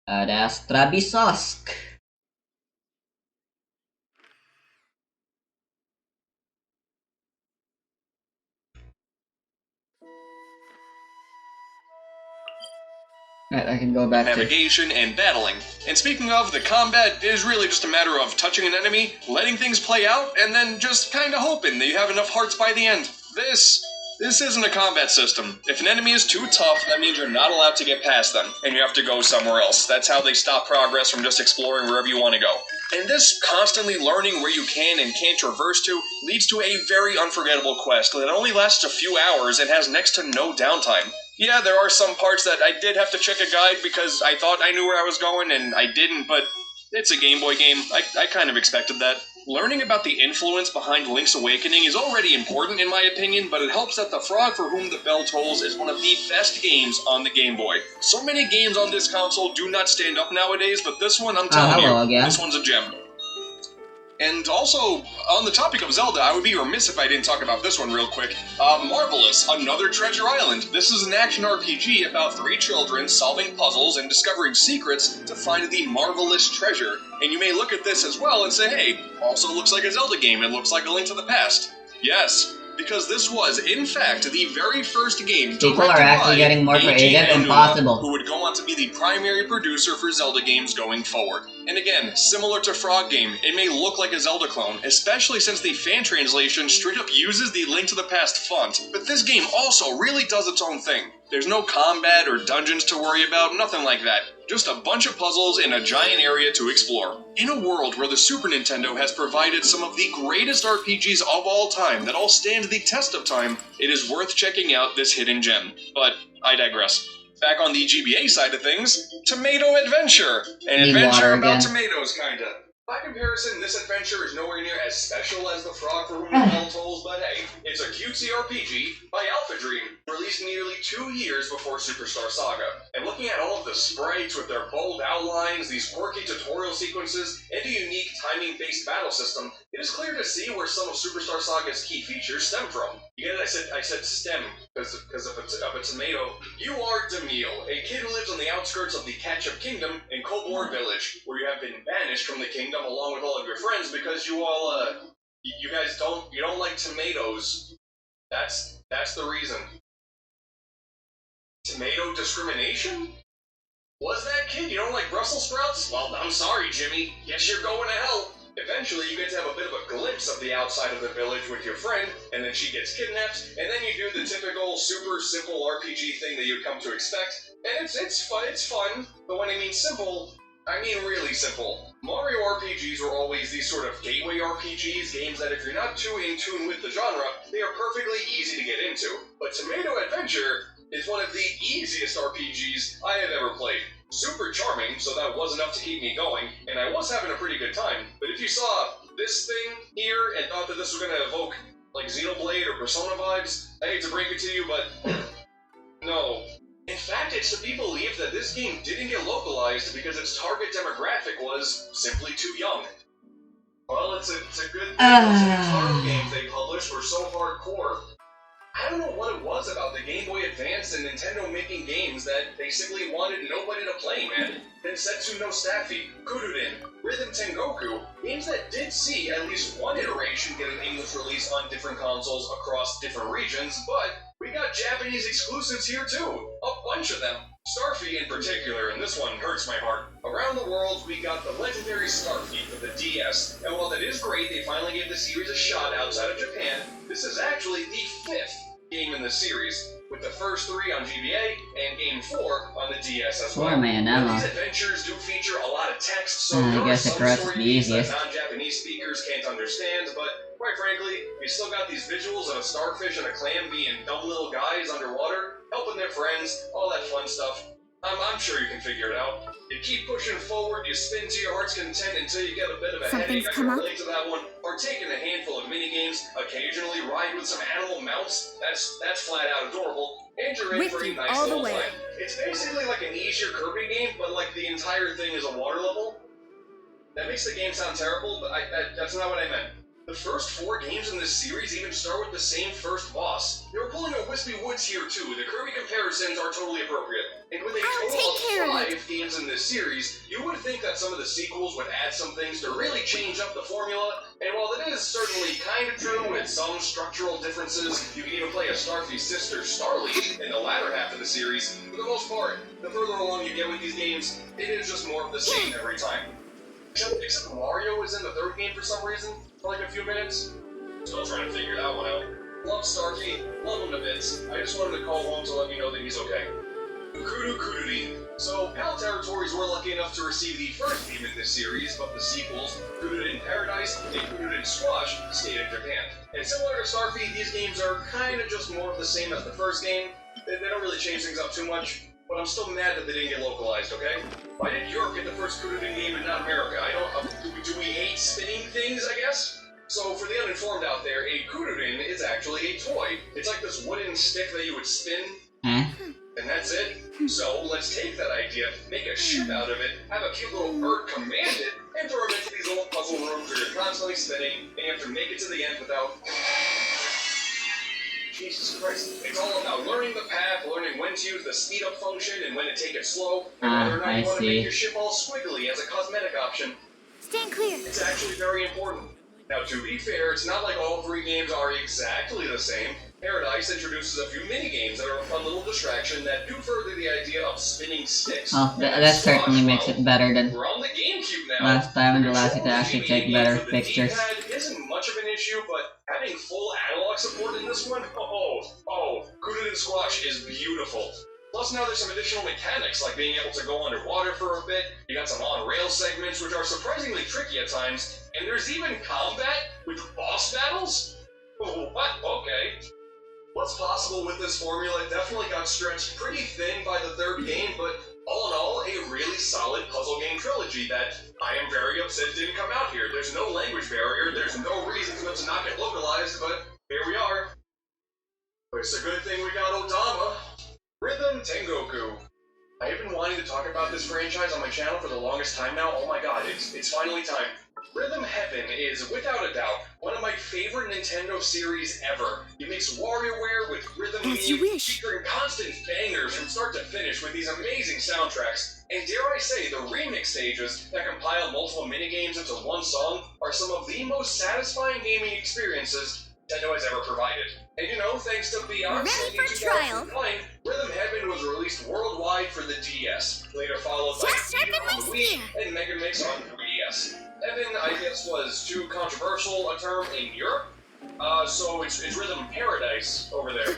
Ad Astra Bisosk. Right, I can go back to... Navigation and battling. And speaking of, the combat is really just a matter of touching an enemy, letting things play out, and then just kinda hoping that you have enough hearts by the end. This isn't a combat system. If an enemy is too tough, that means you're not allowed to get past them, and you have to go somewhere else. That's how they stop progress from just exploring wherever you want to go. And this constantly learning where you can and can't traverse to leads to a very unforgettable quest that only lasts a few hours and has next to no downtime. Yeah, there are some parts that I did have to check a guide because I thought I knew where I was going and I didn't, but it's a Game Boy game. I kind of expected that. Learning about the influence behind Link's Awakening is already important in my opinion, but it helps that The Frog for Whom the Bell Tolls is one of the best games on the Game Boy. So many games on this console do not stand up nowadays, but this one, I'm telling hello you, again. this one's a gem. And also, on the topic of Zelda, I would be remiss if I didn't talk about this one real quick. Marvelous, Another Treasure Island. This is an action RPG about 3 children solving puzzles and discovering secrets to find the marvelous treasure. And you may look at this as well and say, hey, also looks like a Zelda game. It looks like A Link to the Past. Yes, because this was, in fact, the very first game People are actually getting more creative and possible. Who would go on to be the primary producer for Zelda games going forward. And again, similar to Frog Game, it may look like a Zelda clone, especially since the fan translation straight up uses the Link to the Past font. But this game also really does its own thing. There's no combat or dungeons to worry about, nothing like that. Just a bunch of puzzles in a giant area to explore. In a world where the Super Nintendo has provided some of the greatest RPGs of all time that all stand the test of time, it is worth checking out this hidden gem. But I digress. Back on the GBA side of things, Tomato Adventure. An adventure about tomatoes, kinda. By comparison, this adventure is nowhere near as special as The Frog for Whom the Bell Tolls, but hey, it's a cutesy RPG by Alpha Dream, released nearly 2 years before Superstar Saga. And looking at all of the sprites with their bold outlines, these quirky tutorial sequences, and a unique timing-based battle system, it is clear to see where some of Superstar Saga's key features stem from. You get it? I said stem, because of a tomato. You are Demille, a kid who lives on the outskirts of the Ketchup Kingdom in Kobor Village, where you have been banished from the kingdom along with all of your friends because you all, you guys don't like tomatoes. That's the reason. Tomato discrimination? Was that kid? You don't like Brussels sprouts? Well, I'm sorry, Jimmy. Guess you're going to hell. Eventually, you get to have a bit of a glimpse of the outside of the village with your friend, and then she gets kidnapped, and then you do the typical super simple RPG thing that you'd come to expect, and it's fun, but when I mean simple, I mean really simple. Mario RPGs were always these sort of gateway RPGs, games that if you're not too in tune with the genre, they are perfectly easy to get into. But Tomato Adventure is one of the easiest RPGs I have ever played. Super charming, so that was enough to keep me going, and I was having a pretty good time. But if you saw this thing here and thought that this was going to evoke like Xenoblade or Persona vibes, I hate to break it to you, but no. In fact, it's to be believed that this game didn't get localized because its target demographic was simply too young. Well, it's a good thing those Nintendo games they published were so hardcore. I don't know what it was about the Game Boy Advance and Nintendo making games that they simply wanted nobody to play, man. Densetsu no Staffy, Kuruden, Rhythm Tengoku, games that did see at least one iteration get an English release on different consoles across different regions, but we got Japanese exclusives here too, a bunch of them. Starfy in particular, and this one hurts my heart. Around the world, we got the legendary Starfy for the DS, and while that is great, they finally gave the series a shot outside of Japan, this is actually the 5th game in the series, with the first 3 on GBA and Game 4 on the DS as well. These adventures do feature a lot of text, so there are some story beats that non-Japanese speakers can't understand, but quite frankly, we still got these visuals of a starfish and a clam being dumb little guys underwater, helping their friends, all that fun stuff. I'm sure you can figure it out. You keep pushing forward, you spin to your heart's content until you get a bit of a headache. I can relate to that one. Partake in a handful of minigames, occasionally ride with some animal mounts. That's flat out adorable. And you're in for a nice little time. It's basically like an easier Kirby game, but like the entire thing is a water level. That makes the game sound terrible, but that's not what I meant. The first 4 games in this series even start with the same first boss. They were pulling a Wispy Woods here too. The Kirby comparisons are totally appropriate. And with a total of 5 games in this series, you would think that some of the sequels would add some things to really change up the formula. And while it is certainly kind of true with some structural differences, you can even play a Starfy's sister, Starly, in the latter half of the series. For the most part, the further along you get with these games, it is just more of the same every time. Except Mario is in the 3rd game for some reason, for like a few minutes. Still trying to figure that one out. Love Starkey, love him to bits. I just wanted to call home to let me know that he's okay. Kududin. So, PAL Territories were lucky enough to receive the first game in this series, but the sequels, Kududin Paradise and Kududin Squash, stayed in Japan. And similar to Starfy, these games are kind of just more of the same as the first game. They don't really change things up too much. But I'm still mad that they didn't get localized, okay? Why did Europe get the first Kududin game and not America? I don't... Do we hate spinning things, I guess? So, for the uninformed out there, a Kududin is actually a toy. It's like this wooden stick that you would spin. And that's it. So, let's take that idea, make a ship out of it, have a cute little bird command it, and throw them into these little puzzle rooms where you're constantly spinning, and you have to make it to the end without... Jesus Christ. It's all about learning the path, learning when to use the speed up function and when to take it slow, and whether or not you want to make your ship all squiggly as a cosmetic option. Stand clear. It's actually very important. Now, to be fair, it's not like all 3 games are exactly the same. Paradise introduces a few mini-games that are a fun little distraction that do further the idea of spinning sticks. Oh, that certainly makes it better than We're on the GameCube now. last time and allows you to actually take better pictures. The D-pad isn't much of an issue, but having full analog support in this one, Kudin Squash is beautiful. Plus now there's some additional mechanics, like being able to go underwater for a bit, you got some on-rail segments which are surprisingly tricky at times, and there's even combat with boss battles? Oh, what? Okay. What's possible with this formula definitely got stretched pretty thin by the 3rd game, but all in all, a really solid puzzle game trilogy that I am very upset didn't come out here. There's no language barrier, there's no reason for it to not get localized, but here we are. It's a good thing we got Odama. Rhythm Tengoku. I have been wanting to talk about this franchise on my channel for the longest time now. Oh my god, it's finally time. Rhythm Heaven is, without a doubt, one of my favorite Nintendo series ever. You mix WarioWare with rhythm games, featuring constant bangers from start to finish with these amazing soundtracks. And dare I say, the remix stages that compile multiple minigames into one song are some of the most satisfying gaming experiences Nintendo has ever provided. And you know, thanks to Beyond Ready for trial. Rhythm Heaven was released worldwide for the DS, later followed by Just sharpen my on Wii spear. and Mega Mix on 3DS. Heaven, I guess, was too controversial a term in Europe, so it's Rhythm Paradise over there.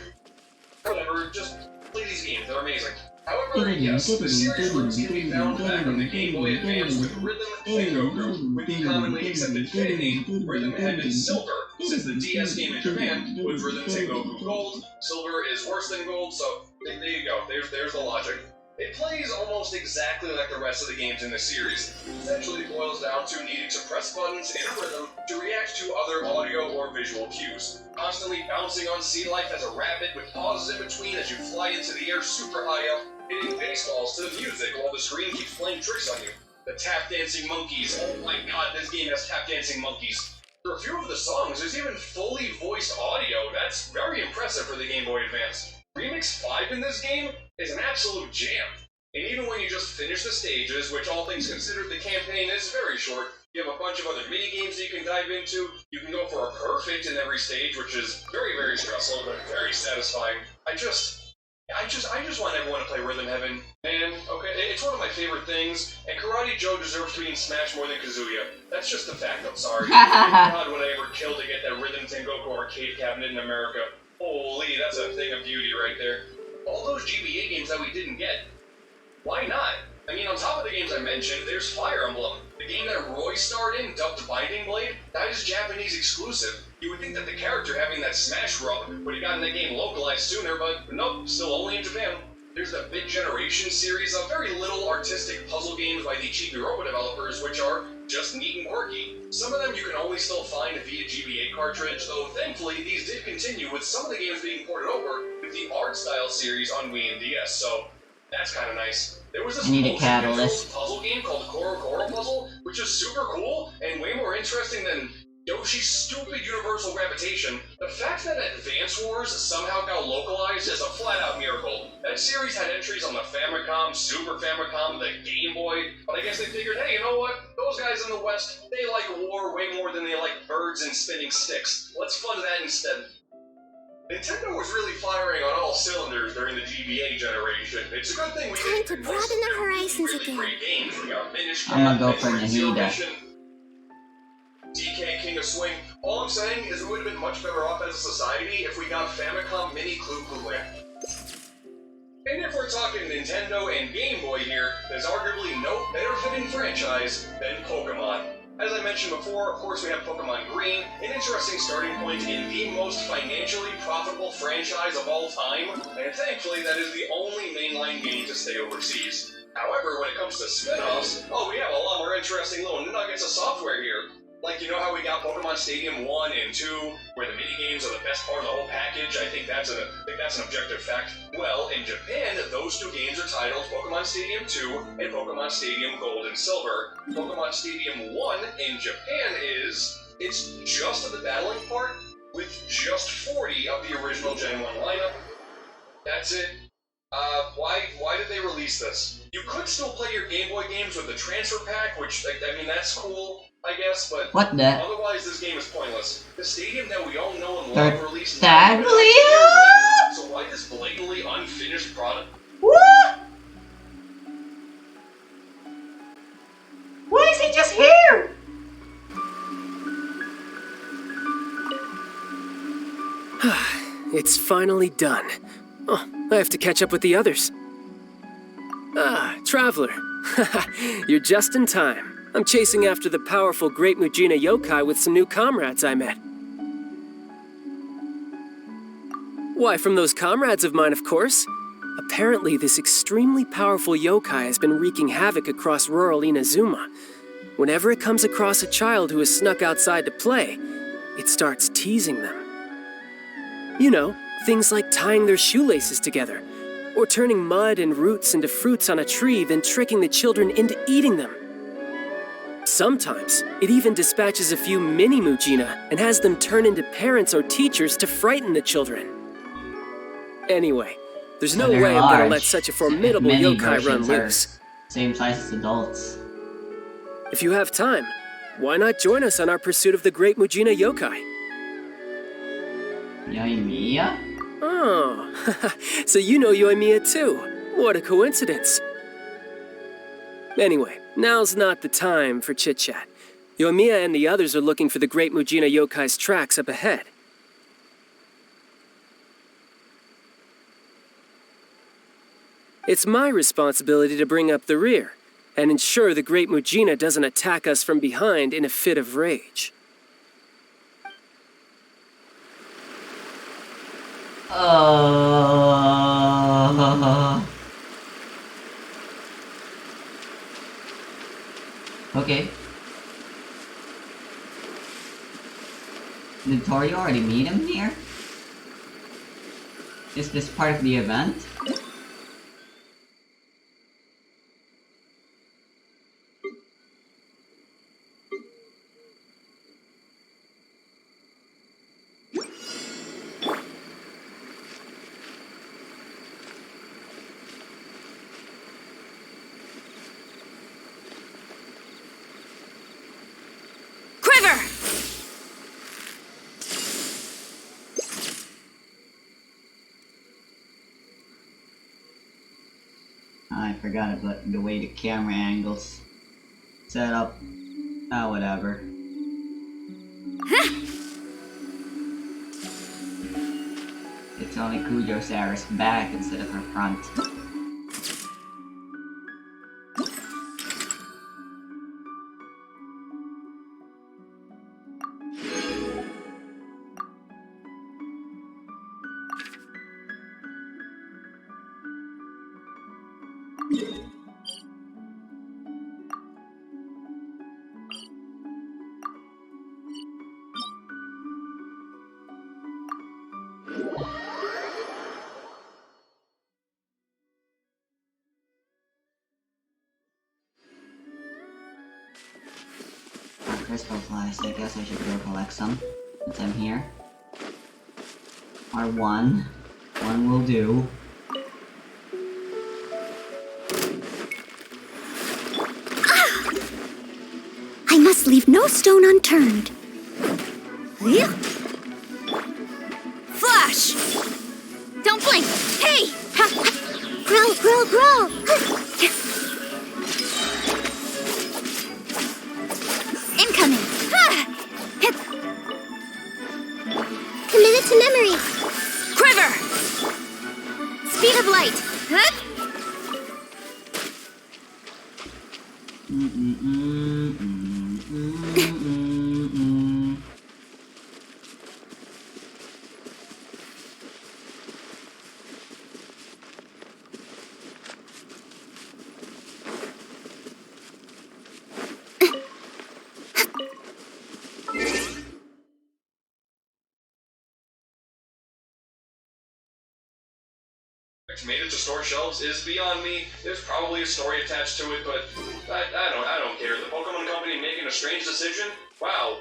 Whatever, just play these games, they're amazing. However, yes, the series roots can be found back on the Game Boy Advance with Rhythm Tengoku, with the commonly accepted fan name Rhythm Heaven Silver, since the DS game in Japan was Rhythm Tengoku Gold. Silver is worse than Gold, so there you go, there's the logic. It plays almost exactly like the rest of the games in the series. Essentially it boils down to needing to press buttons in a rhythm to react to other audio or visual cues. Constantly bouncing on sea life as a rabbit with pauses in between as you fly into the air super high up, hitting baseballs to the music while the screen keeps playing tricks on you. The tap dancing monkeys, oh my god, this game has tap dancing monkeys. For a few of the songs, there's even fully voiced audio. That's very impressive for the Game Boy Advance. Remix 5 in this game is an absolute jam. And even when you just finish the stages, which all things considered the campaign is very short, you have a bunch of other mini-games that you can dive into. You can go for a perfect in every stage, which is very, very stressful, but very satisfying. I just want everyone to play Rhythm Heaven. And, okay, it's one of my favorite things, and Karate Joe deserves to be in Smash more than Kazuya. That's just a fact, I'm sorry. Thank God would I ever kill to get that Rhythm Tengoku arcade cabinet in America. Holy, that's a thing of beauty right there. All those GBA games that we didn't get, why not? I mean, on top of the games I mentioned, there's Fire Emblem. The game that Roy starred in, dubbed Binding Blade, that is Japanese exclusive. You would think that the character having that smash rub would have gotten that game localized sooner, but nope, still only in Japan. There's the Big Generation series of very little artistic puzzle games by the Chibi Robo developers, which are just neat and quirky. Some of them you can only still find via GBA cartridge, though thankfully these did continue with some of the games being ported over with the art style series on Wii and DS, so that's kind of nice. There was this puzzle game called Koro Koro Puzzle, which is super cool and way more interesting than Yoshi's stupid universal gravitation. The fact that Advance Wars somehow got localized is a flat-out miracle. That series had entries on the Famicom, Super Famicom, the Game Boy, but I guess they figured, hey, you know what? Those guys in the West, they like war way more than they like birds and spinning sticks. Let's fund that instead. Nintendo was really firing on all cylinders during the GBA generation. It's a good thing we Time to broaden the horizons really again. Great games. We got Minish I'm gonna go Cap, for Nahida. DK King of Swing. All I'm saying is we would have been much better off as a society if we got Famicom Mini Clue Clue Land. And if we're talking Nintendo and Game Boy here, there's arguably no better fitting franchise than Pokemon. As I mentioned before, of course we have Pokemon Green, an interesting starting point in the most financially profitable franchise of all time, and thankfully that is the only mainline game to stay overseas. However, when it comes to spin-offs, we have a lot more interesting little nuggets of software here. Like, you know how we got Pokemon Stadium 1 and 2, where the minigames are the best part of the whole package? I think that's an objective fact. Well, in Japan, those two games are titled Pokemon Stadium 2 and Pokemon Stadium Gold and Silver. Pokemon Stadium 1 in Japan it's just the battling part, with just 40 of the original Gen 1 lineup. That's it. Why did they release this? You could still play your Game Boy games with the transfer pack, which, I mean, that's cool, I guess, but What the? otherwise this game is pointless. The stadium that we all know and love released Taglia? so why this blatantly unfinished product? What? Why is he just here? It's finally done. Oh, I have to catch up with the others. Ah, Traveler. You're just in time. I'm chasing after the powerful Great Mujina yokai with some new comrades I met. Why, from those comrades of mine, of course. Apparently, this extremely powerful yokai has been wreaking havoc across rural Inazuma. Whenever it comes across a child who has snuck outside to play, it starts teasing them. You know, things like tying their shoelaces together, or turning mud and roots into fruits on a tree, then tricking the children into eating them. Sometimes, it even dispatches a few mini Mujina and has them turn into parents or teachers to frighten the children. Anyway, there's no way I'm gonna let such a formidable Mini yokai run versions are loose. Same size as adults. If you have time, why not join us on our pursuit of the Great Mujina yokai? Yoimiya? Oh, so you know Yoimiya too. What a coincidence. Anyway, now's not the time for chit-chat. Yoimiya and the others are looking for the Great Mujina yokai's tracks up ahead. It's my responsibility to bring up the rear and ensure the Great Mujina doesn't attack us from behind in a fit of rage. Okay. Did Tori already meet him here? Is this part of the event? I forgot about the way the camera angles set up. Ah, whatever. It's only Kujo-Sara's back instead of her front. Crystal flies, I guess I should go collect some since I'm here. Or one. One will do. I must leave no stone unturned. Flash! Don't blink! Hey! Growl, growl, growl! Incoming! Committed to memory! Quiver! Speed of light! script made it to store shelves is beyond me. There's probably a story attached to it, but I don't care. The Pokemon Company making a strange decision? Wow,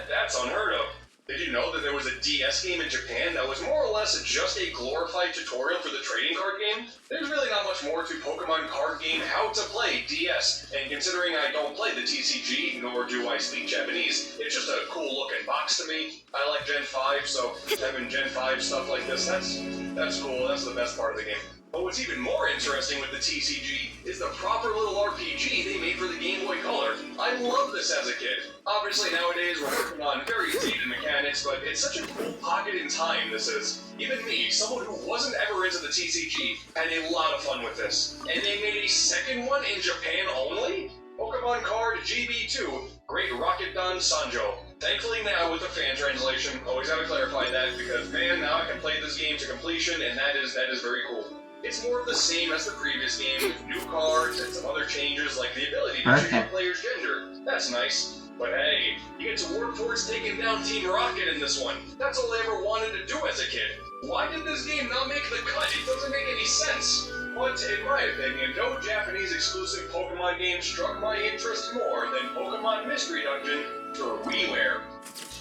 that's unheard of. Did you know that there was a DS game in Japan that was more or less just a glorified tutorial for the trading card game? There's really not much more to Pokemon card game How to Play DS, and considering I don't play the TCG, nor do I speak Japanese, it's just a cool looking box to me. I like Gen 5, so having Gen 5 stuff like this, that's cool, that's the best part of the game. But what's even more interesting with the TCG is the proper little RPG they made for the Game Boy Color. I loved this as a kid. Obviously nowadays we're working on very dated mechanics, but it's such a cool pocket in time this is. Even me, someone who wasn't ever into the TCG, had a lot of fun with this. And they made a second one in Japan only? Pokemon Card GB2, Great Rocketdon Sanjo. Thankfully now with the fan translation, always gotta clarify that because man, now I can play this game to completion and that is very cool. It's more of the same as the previous game, with new cards and some other changes like the ability to choose a player's gender. That's nice. But hey, you get to work towards taking down Team Rocket in this one. That's all I ever wanted to do as a kid. Why did this game not make the cut? It doesn't make any sense. But in my opinion, no Japanese exclusive Pokemon game struck my interest more than Pokemon Mystery Dungeon for WiiWare.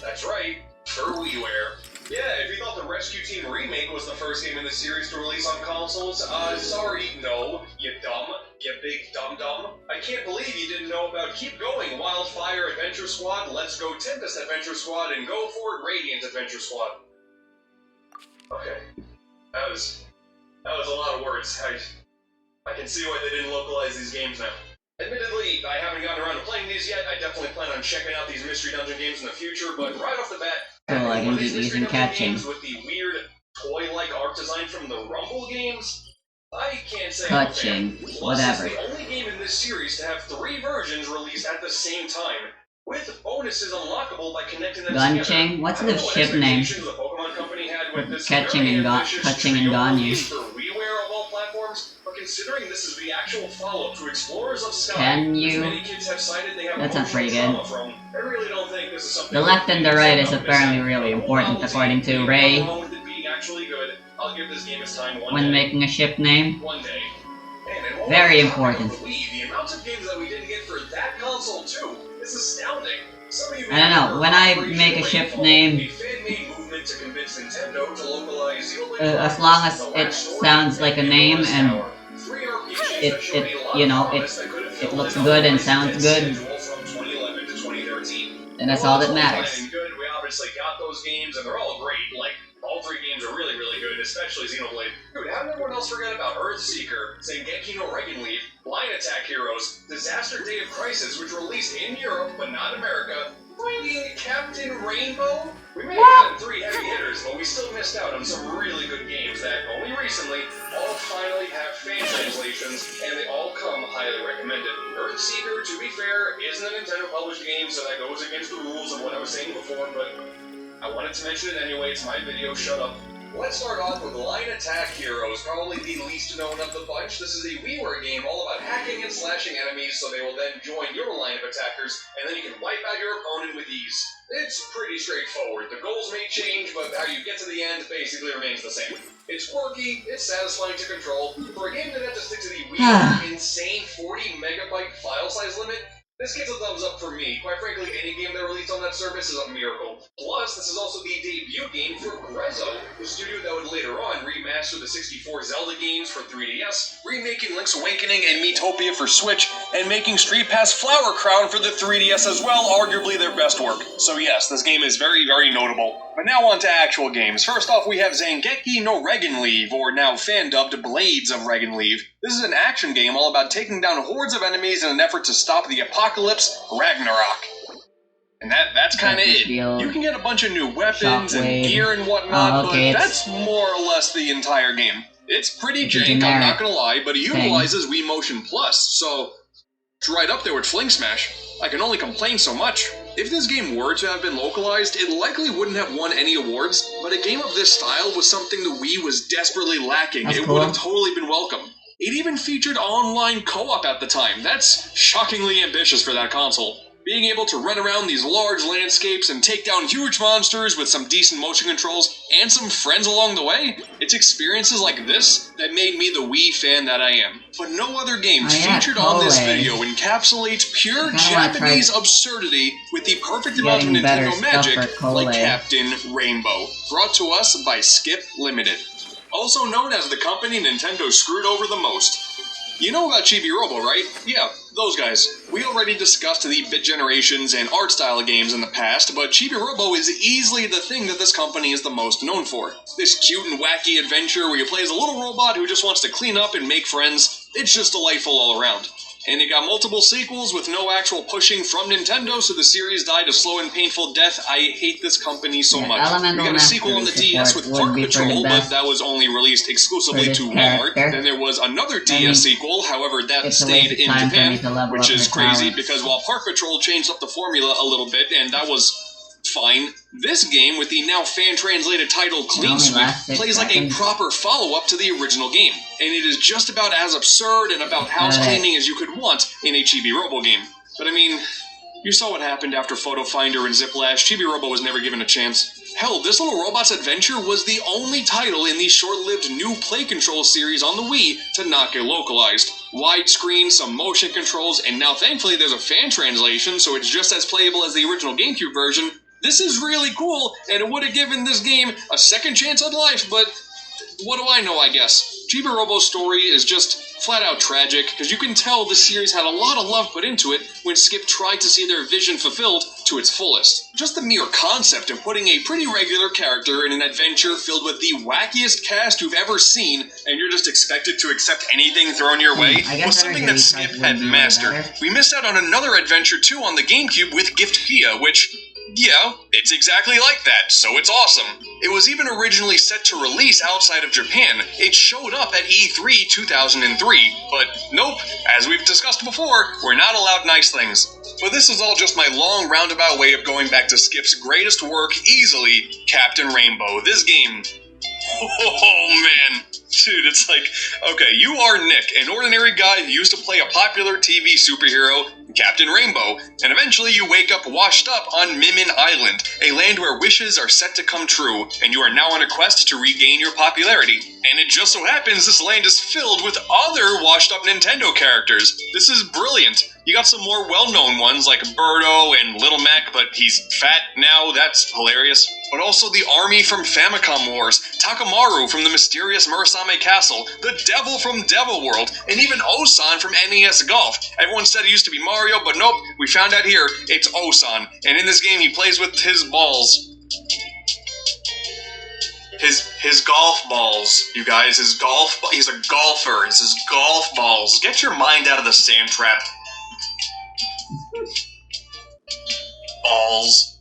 That's right, for WiiWare. Yeah, if you thought the Rescue Team Remake was the first game in the series to release on consoles, sorry, no, you dumb, you big dum-dum. I can't believe you didn't know about Keep Going, Wildfire Adventure Squad, Let's Go Tempest Adventure Squad, and Go Forward Radiant Adventure Squad. Okay, that was a lot of words. I can see why they didn't localize these games now. Admittedly, I haven't gotten around to playing these yet. I definitely plan on checking out these Mystery Dungeon games in the future, but right off the bat, oh, I can keep using catching. With the weird toy-like art design from the Rumble games, I can't say Touching, whatever. It's the only game in this series to have 3 versions released at the same time, with bonuses unlockable by connecting them together. Gunching? What's the ship name? The Pokemon Company had with this Catching and Ganye. for WiiWare of all platforms, but considering this is the actual follow-up to Explorers of Sky, Can you? many kids have cited they have That sounds pretty good. from, I really don't think this is something The left and the right is apparently really important, according to Ray, with it being actually good, I'll give this game its time one when day. making a ship name. One day. Man, Very important. The amount of games that we didn't get for that console too is astounding. I don't know, when I make a ship name, as long as it sounds like a name and it looks good and sounds good, then that's all that matters. We obviously got those games and they're all great. Like, all 3 games are really, really good, especially Xenoblade. Dude, how did everyone else forget about Earthseeker, Zengeki no Regan Leaf, Line Attack Heroes, Disaster Day of Crisis, which released in Europe but not America, fighting Captain Rainbow? We may have gotten 3 heavy hitters, but we still missed out on some really good games that, only recently, all finally have fan translations, and they all come highly recommended. Earthseeker, to be fair, isn't a Nintendo-published game, so that goes against the rules of what I was saying before, but I wanted to mention it anyway. It's my video, shut up. Let's start off with Line Attack Heroes, probably the least known of the bunch. This is a WiiWare game all about hacking and slashing enemies, so they will then join your line of attackers, and then you can wipe out your opponent with ease. It's pretty straightforward. The goals may change, but how you get to the end basically remains the same. It's quirky, it's satisfying to control. For a game that had to stick to the WiiWare insane 40 megabyte file size limit, this gets a thumbs up for me. Quite frankly, any game that released on that service is a miracle. Plus, this is also the debut game for Grezzo, the studio that would later on remaster the 64 Zelda games for 3DS, remaking Link's Awakening and Miitopia for Switch, and making Street Pass Flower Crown for the 3DS as well, arguably their best work. So yes, this game is very, very notable. But now on to actual games. First off, we have Zengeki no Regan Leaf, or now fan-dubbed Blades of Regan Leaf. This is an action game all about taking down hordes of enemies in an effort to stop the apocalypse, Ragnarok. And that's kind of it. You can get a bunch of new weapons and gear and whatnot, but that's more or less the entire game. It's pretty jank, I'm not gonna lie, but it utilizes Wii Motion Plus, so it's right up there with Fling Smash. I can only complain so much. If this game were to have been localized, it likely wouldn't have won any awards, but a game of this style was something the Wii was desperately lacking. It would have totally been welcome. It even featured online co-op at the time. That's shockingly ambitious for that console. Being able to run around these large landscapes and take down huge monsters with some decent motion controls and some friends along the way, it's experiences like this that made me the Wii fan that I am. But no other game featured on this video encapsulates pure Japanese absurdity with the perfect amount of Nintendo magic like Captain Rainbow, brought to us by Skip Limited. Also known as the company Nintendo screwed over the most. You know about Chibi Robo, right? Yeah, those guys. We already discussed the bit generations and art style games in the past, but Chibi Robo is easily the thing that this company is the most known for. This cute and wacky adventure where you play as a little robot who just wants to clean up and make friends. It's just delightful all around. And it got multiple sequels with no actual pushing from Nintendo, so the series died a slow and painful death. I hate this company so much. We got a sequel on the DS with Park Patrol, but that was only released exclusively to Walmart. Then there was another DS sequel, however, that stayed in Japan, which is crazy, because while Park Patrol changed up the formula a little bit, and that was fine, this game, with the now fan-translated title Clean Sweep, plays like a proper follow-up to the original game, and it is just about as absurd and about house cleaning as you could want in a Chibi Robo game. But I mean, you saw what happened after Photo Finder and Ziplash. Chibi Robo was never given a chance. Hell, this little robot's adventure was the only title in the short-lived new Play Control series on the Wii to not get localized. Widescreen, some motion controls, and now thankfully there's a fan translation, so it's just as playable as the original GameCube version. This is really cool, and it would have given this game a second chance at life, but what do I know, I guess? Chibi Robo's story is just flat-out tragic, because you can tell the series had a lot of love put into it when Skip tried to see their vision fulfilled to its fullest. Just the mere concept of putting a pretty regular character in an adventure filled with the wackiest cast you've ever seen, and you're just expected to accept anything thrown your way, was something that Skip had mastered. We missed out on another adventure too on the GameCube with Gift-Pia, which... yeah, it's exactly like that, so it's awesome. It was even originally set to release outside of Japan. It showed up at E3 2003, but nope, as we've discussed before, we're not allowed nice things. But this is all just my long roundabout way of going back to Skip's greatest work easily, Captain Rainbow. This game... oh man, dude, it's like, okay, you are Nick, an ordinary guy who used to play a popular TV superhero, Captain Rainbow, and eventually you wake up washed up on Mimin Island, a land where wishes are set to come true, and you are now on a quest to regain your popularity. And it just so happens this land is filled with other washed-up Nintendo characters. This is brilliant. You got some more well-known ones like Birdo and Little Mac, but he's fat now, that's hilarious. But also the army from Famicom Wars, Takamaru from the mysterious Murasame Castle, the Devil from Devil World, and even Osan from NES Golf. Everyone said it used to be Mario, but nope, we found out here, it's Osan. And in this game he plays with his balls. His golf balls, you guys, he's a golfer, it's his golf balls. Get your mind out of the sand trap. Balls.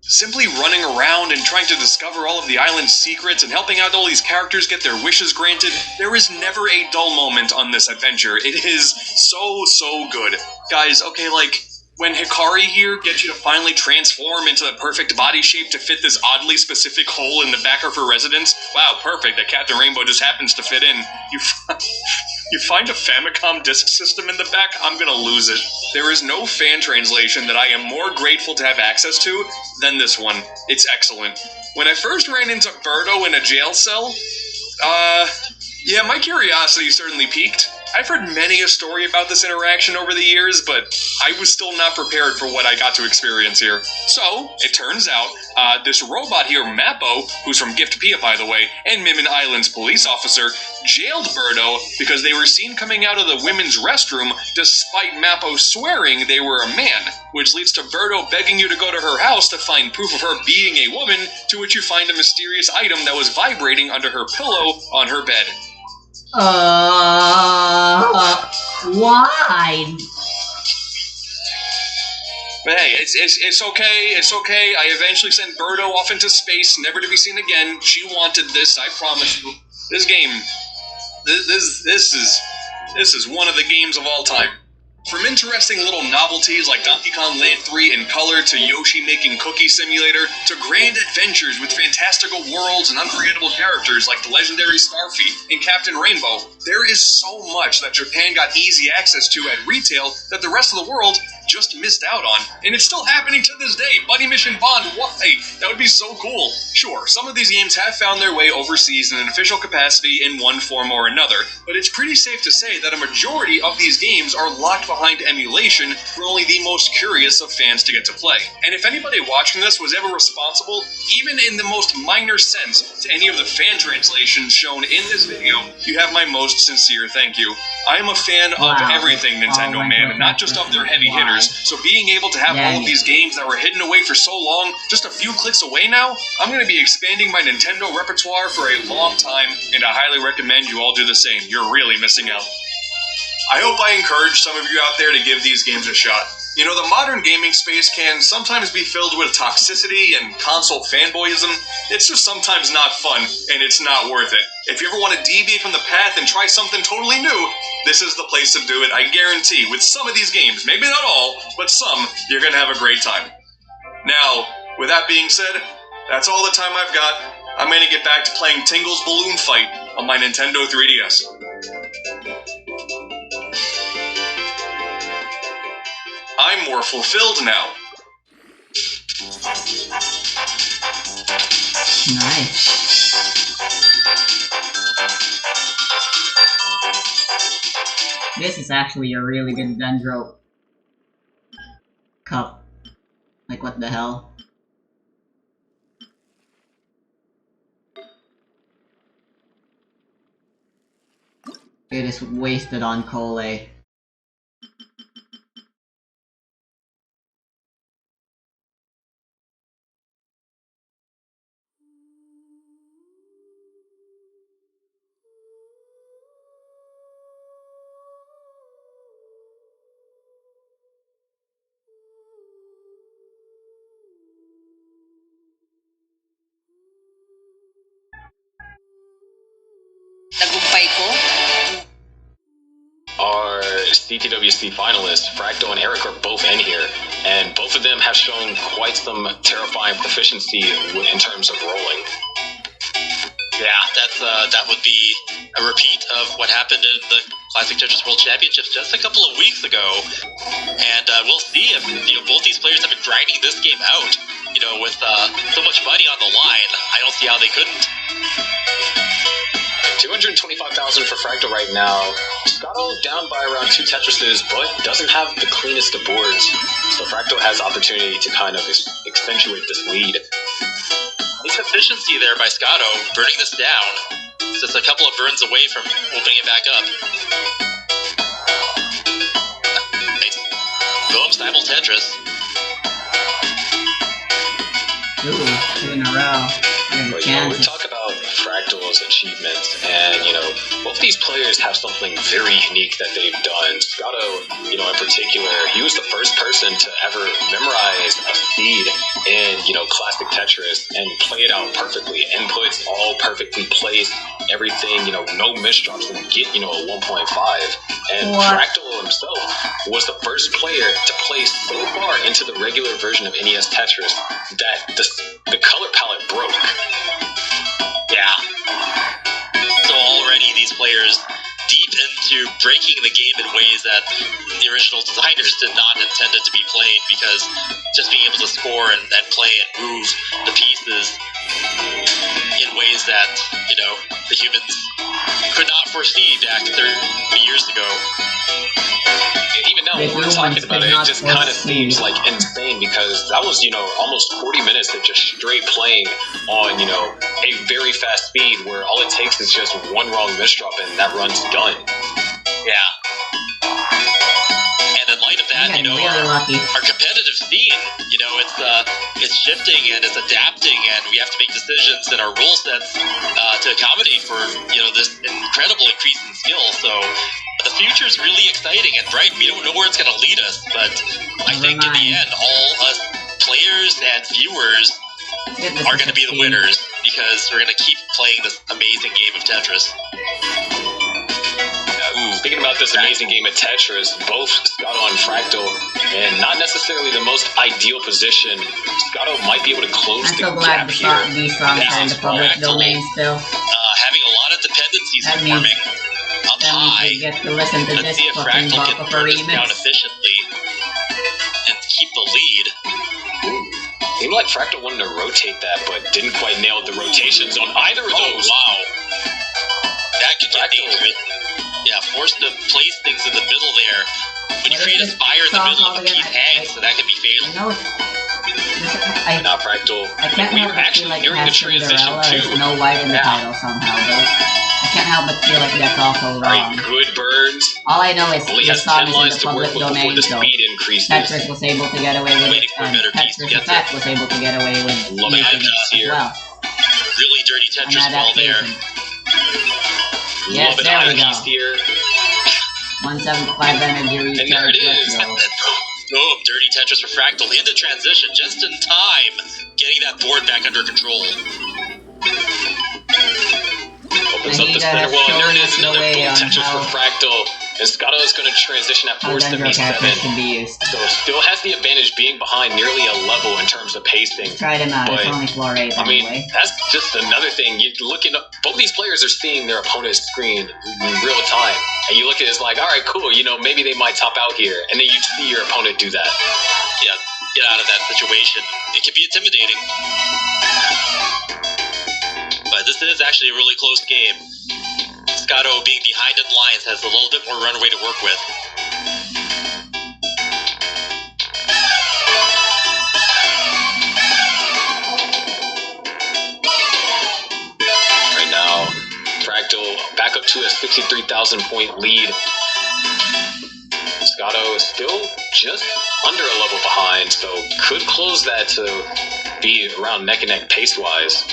Simply running around and trying to discover all of the island's secrets and helping out all these characters get their wishes granted, there is never a dull moment on this adventure. It is so good. Guys, okay, like, when Hikari here gets you to finally transform into the perfect body shape to fit this oddly specific hole in the back of her residence, wow, perfect, that Captain Rainbow just happens to fit in. You find a Famicom disk system in the back, I'm gonna lose it. There is no fan translation that I am more grateful to have access to than this one. It's excellent. When I first ran into Birdo in a jail cell, yeah, my curiosity certainly piqued. I've heard many a story about this interaction over the years, but I was still not prepared for what I got to experience here. So, it turns out, this robot here, Mappo, who's from Gift-Pia, by the way, and Mimin Island's police officer, jailed Birdo because they were seen coming out of the women's restroom despite Mappo swearing they were a man, which leads to Birdo begging you to go to her house to find proof of her being a woman, to which you find a mysterious item that was vibrating under her pillow on her bed. Why? But hey, it's okay, I eventually sent Birdo off into space, never to be seen again. She wanted this, I promise you. This game, this is one of the games of all time. From interesting little novelties like Donkey Kong Land 3 in color to Yoshi making Cookie Simulator to grand adventures with fantastical worlds and unforgettable characters like the legendary Starfy and Captain Rainbow, there is so much that Japan got easy access to at retail that the rest of the world just missed out on, and it's still happening to this day. Buddy Mission Bond, why? That would be so cool. Sure, some of these games have found their way overseas in an official capacity in one form or another, but it's pretty safe to say that a majority of these games are locked behind emulation for only the most curious of fans to get to play. And if anybody watching this was ever responsible, even in the most minor sense, to any of the fan translations shown in this video, you have my most sincere thank you. I am a fan of everything Nintendo, man, and not just of their heavy hitters, so being able to have all of these games that were hidden away for so long, just a few clicks away now, I'm going to be expanding my Nintendo repertoire for a long time, and I highly recommend you all do the same. You're really missing out. I hope I encourage some of you out there to give these games a shot. You know, the modern gaming space can sometimes be filled with toxicity and console fanboyism. It's just sometimes not fun, and it's not worth it. If you ever want to deviate from the path and try something totally new, this is the place to do it, I guarantee. With some of these games, maybe not all, but some, you're going to have a great time. Now, with that being said, that's all the time I've got. I'm going to get back to playing Tingle's Balloon Fight on my Nintendo 3DS. I'm more fulfilled now. Nice. This is actually a really good Dendro cup. Like, what the hell? It is wasted on Cole. Tagumpay ko. Our CTWC finalists, Fractal and Eric, are both in here, and both of them have shown quite some terrifying proficiency in terms of rolling. Yeah, that would be a repeat of what happened in the Classic Tetris World Championships just a couple of weeks ago, and we'll see if both these players have been grinding this game out. With so much money on the line, I don't see how they couldn't. 225,000 for Fractal right now. Scotto down by around 2 Tetrises, but doesn't have the cleanest of boards, so Fractal has opportunity to kind of accentuate this lead. Nice efficiency there by Scotto, burning this down. Just a couple of burns away from opening it back up. Nice. Boom, Simul Tetris. Ooh, 2 in a row. But, we talk about Fractal's achievements, and, both these players have something very unique that they've done. Scotto, in particular, he was the first person to ever memorize a speed in, Classic Tetris and play it out perfectly. Inputs all perfectly placed, everything, no misdrops, and get, a 1.5. And Fractal himself was the first player to play so far into the regular version of NES Tetris that the color palette broke. Yeah. So already these players deep into breaking the game in ways that the original designers did not intend it to be played, because just being able to score and play and move the pieces in ways that, the humans could not foresee back 30 years ago. Even now, when we're talking about it, it just kind of seems like insane, because that was, almost 40 minutes of just straight playing on, a very fast speed where all it takes is just one wrong misdrop and that run's done. Yeah. And in light of that, our competitive scene, it's shifting and it's adapting, and we have to make decisions in our rule sets to accommodate for, this incredible increase in skill. So the future is really exciting and bright. We don't know where it's going to lead us, but I think in the end, all us players and viewers are going to be the winners, because we're going to keep playing this amazing game of Tetris. Speaking about this amazing game of Tetris, both Scotto and Fractal, and not necessarily the most ideal position. Scotto might be able to close the gap here. These songs are in the public domain still. Having a lot of dependencies forming up high. Get to listen to Let's see if Fractal can burn this down efficiently. like Fractal wanted to rotate that, but didn't quite nail the rotations on either of those. Wow. That could get dangerous. Yeah, forced to place things in the middle there. When you create a spire in the middle of a piece hangs, so that could be fatal. No, Not Fractal. I can't We help were but actually feel like nearing the Past transition Cinderella is too. no white in the title somehow, though. I can't help but feel like that's also Alright, wrong. good burns. All I know is Only this has song 10 is in lines the to work public with before domain, the so speed increases. Tetris was able to get away with it, Waiting for a and better piece to Tetris get to. Effect was able to get away with Love it, using it piece as here. well. Really dirty An Tetris ball there. adaptation. Yes, Love it, there we Ida go. piece here. 175 energy recharge. And there it let's is. go. Boom, dirty Tetris for Fractal into transition just in time, getting that board back under control. Opens up the center wall, and there it is, another boom Tetris for Fractal. And Scotto is going to transition at How force to Dendro characters B7. can be used. So still has the advantage being behind nearly a level in terms of pacing. Tried him out, it's But, only floor 8 I mean, anyway. that's just another thing. You look at both these players are seeing their opponent's screen in real time, and you look at it as like, all right, cool. You know, maybe they might top out here, and then you see your opponent do that. Yeah, get out of that situation. It can be intimidating. But this is actually a really close game. Scotto being behind in lines has a little bit more runway to work with. Right now, Fractal back up to a 63,000 point lead. Scotto is still just under a level behind, so could close that to be around neck and neck pace wise.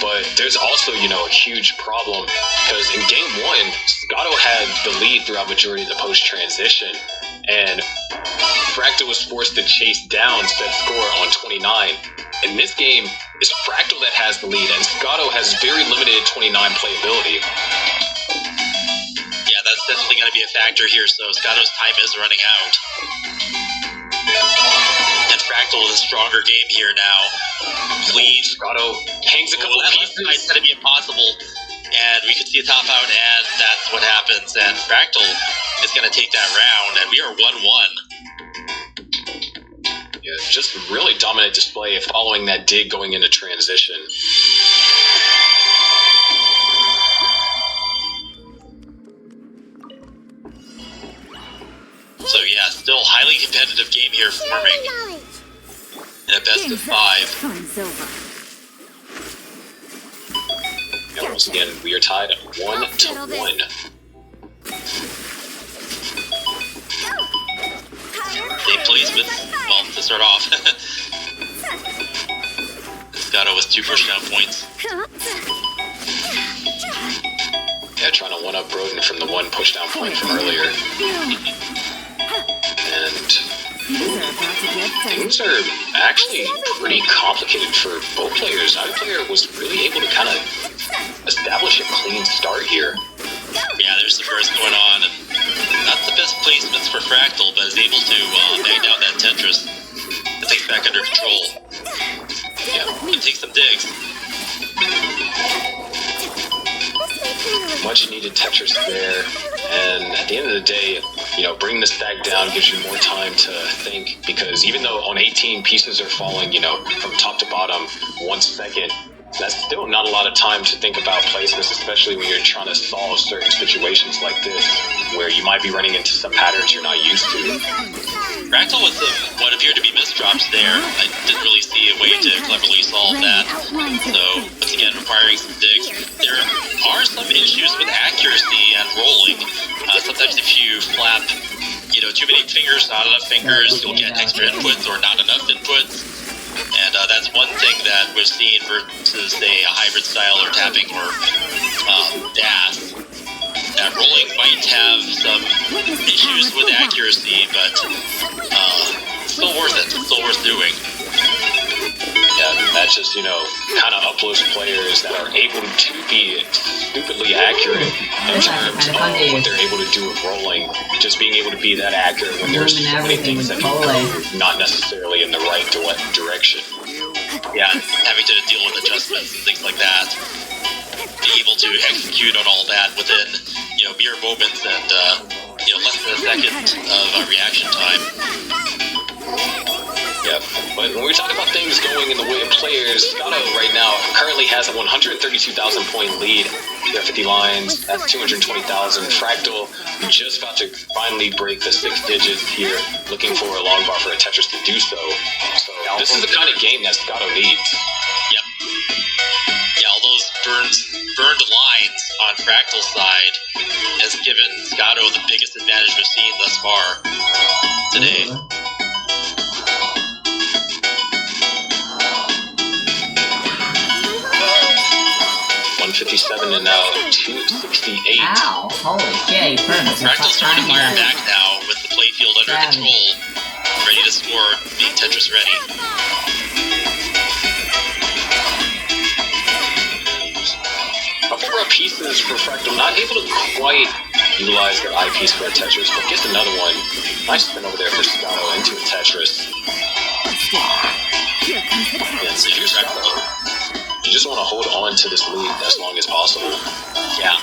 But there's also, you know, a huge problem because in game 1, Scotto had the lead throughout majority of the post transition, and Fractal was forced to chase down set score on 29. In this game, it's Fractal that has the lead, and Scotto has very limited 29 playability. Yeah, that's definitely going to be a factor here, so Scotto's time is running out. And Fractal with a stronger game here now. Lead. Scotto hangs a couple that pieces. left side's going to be impossible, and we could see a top out, and that's what happens, and Fractal is going to take that round, and we are 1-1. Yeah, just really dominant display following that dig going into transition. So yeah, still highly competitive game here forming in a best of 5. Fun's over. And once again, we are tied at 1-1. Game placement, well, to start off. Scotto with 2 pushdown points. Yeah, trying to one-up Broden from the 1 pushdown point from earlier. And things are actually pretty complicated for both players. Either player was really able to kind of establish a clean start here. Yeah, there's some burst going on, and not the best placements for Fractal, but is able to bang down that Tetris. It takes back under control. Yeah, and take some digs. Much needed Tetris there, and at the end of the day, you know, bringing the stack down gives you more time to think, because even though on 18 pieces are falling, you know, from top to bottom 1 second, that's still not a lot of time to think about placements, especially when you're trying to solve certain situations like this, where you might be running into some patterns you're not used to. Fractal with some what appeared to be misdrops there. I didn't really see a way to cleverly solve that. So, once again, requiring some digs. There are some issues with accuracy and rolling. Sometimes if you flap, you know, too many fingers, not enough fingers, you'll get extra inputs or not enough inputs. And that's one thing that we've seen versus, say, a hybrid style or tapping or dash. That rolling might have some issues with accuracy, but still worth it. Still worth doing. Yeah, that just, you know, kind of uplifts players that are able to be stupidly accurate in terms of what they're able to do with rolling. Just being able to be that accurate when there's so many things that can go not necessarily in the right direction. Yeah, having to deal with adjustments and things like that. Be able to execute on all that within, you know, mere moments and, you know, less than a second of reaction time. Yep, but when we talk about things going in the way of players, Scotto right now currently has a 132,000 point lead. There are 50 lines, that's 220,000. Fractal just about to finally break the 6 digits here, looking for a long bar for a Tetris to do so. So this is the kind of game that Scotto needs. Yep. Yeah, all those burned lines on Fractal's side has given Scotto the biggest advantage we've seen thus far today. 157 and now 268. Ow! Holy shit, perfect. Fractal's starting to fire back now with the playfield under control, ready to score, being Tetris ready. Up pieces for Fractal, not able to quite utilize their eyepiece for a Tetris, but gets another one. Nice spin over there for Scotto into a Tetris. Yeah, so here's Fractal. You just want to hold on to this lead as long as possible. Yeah.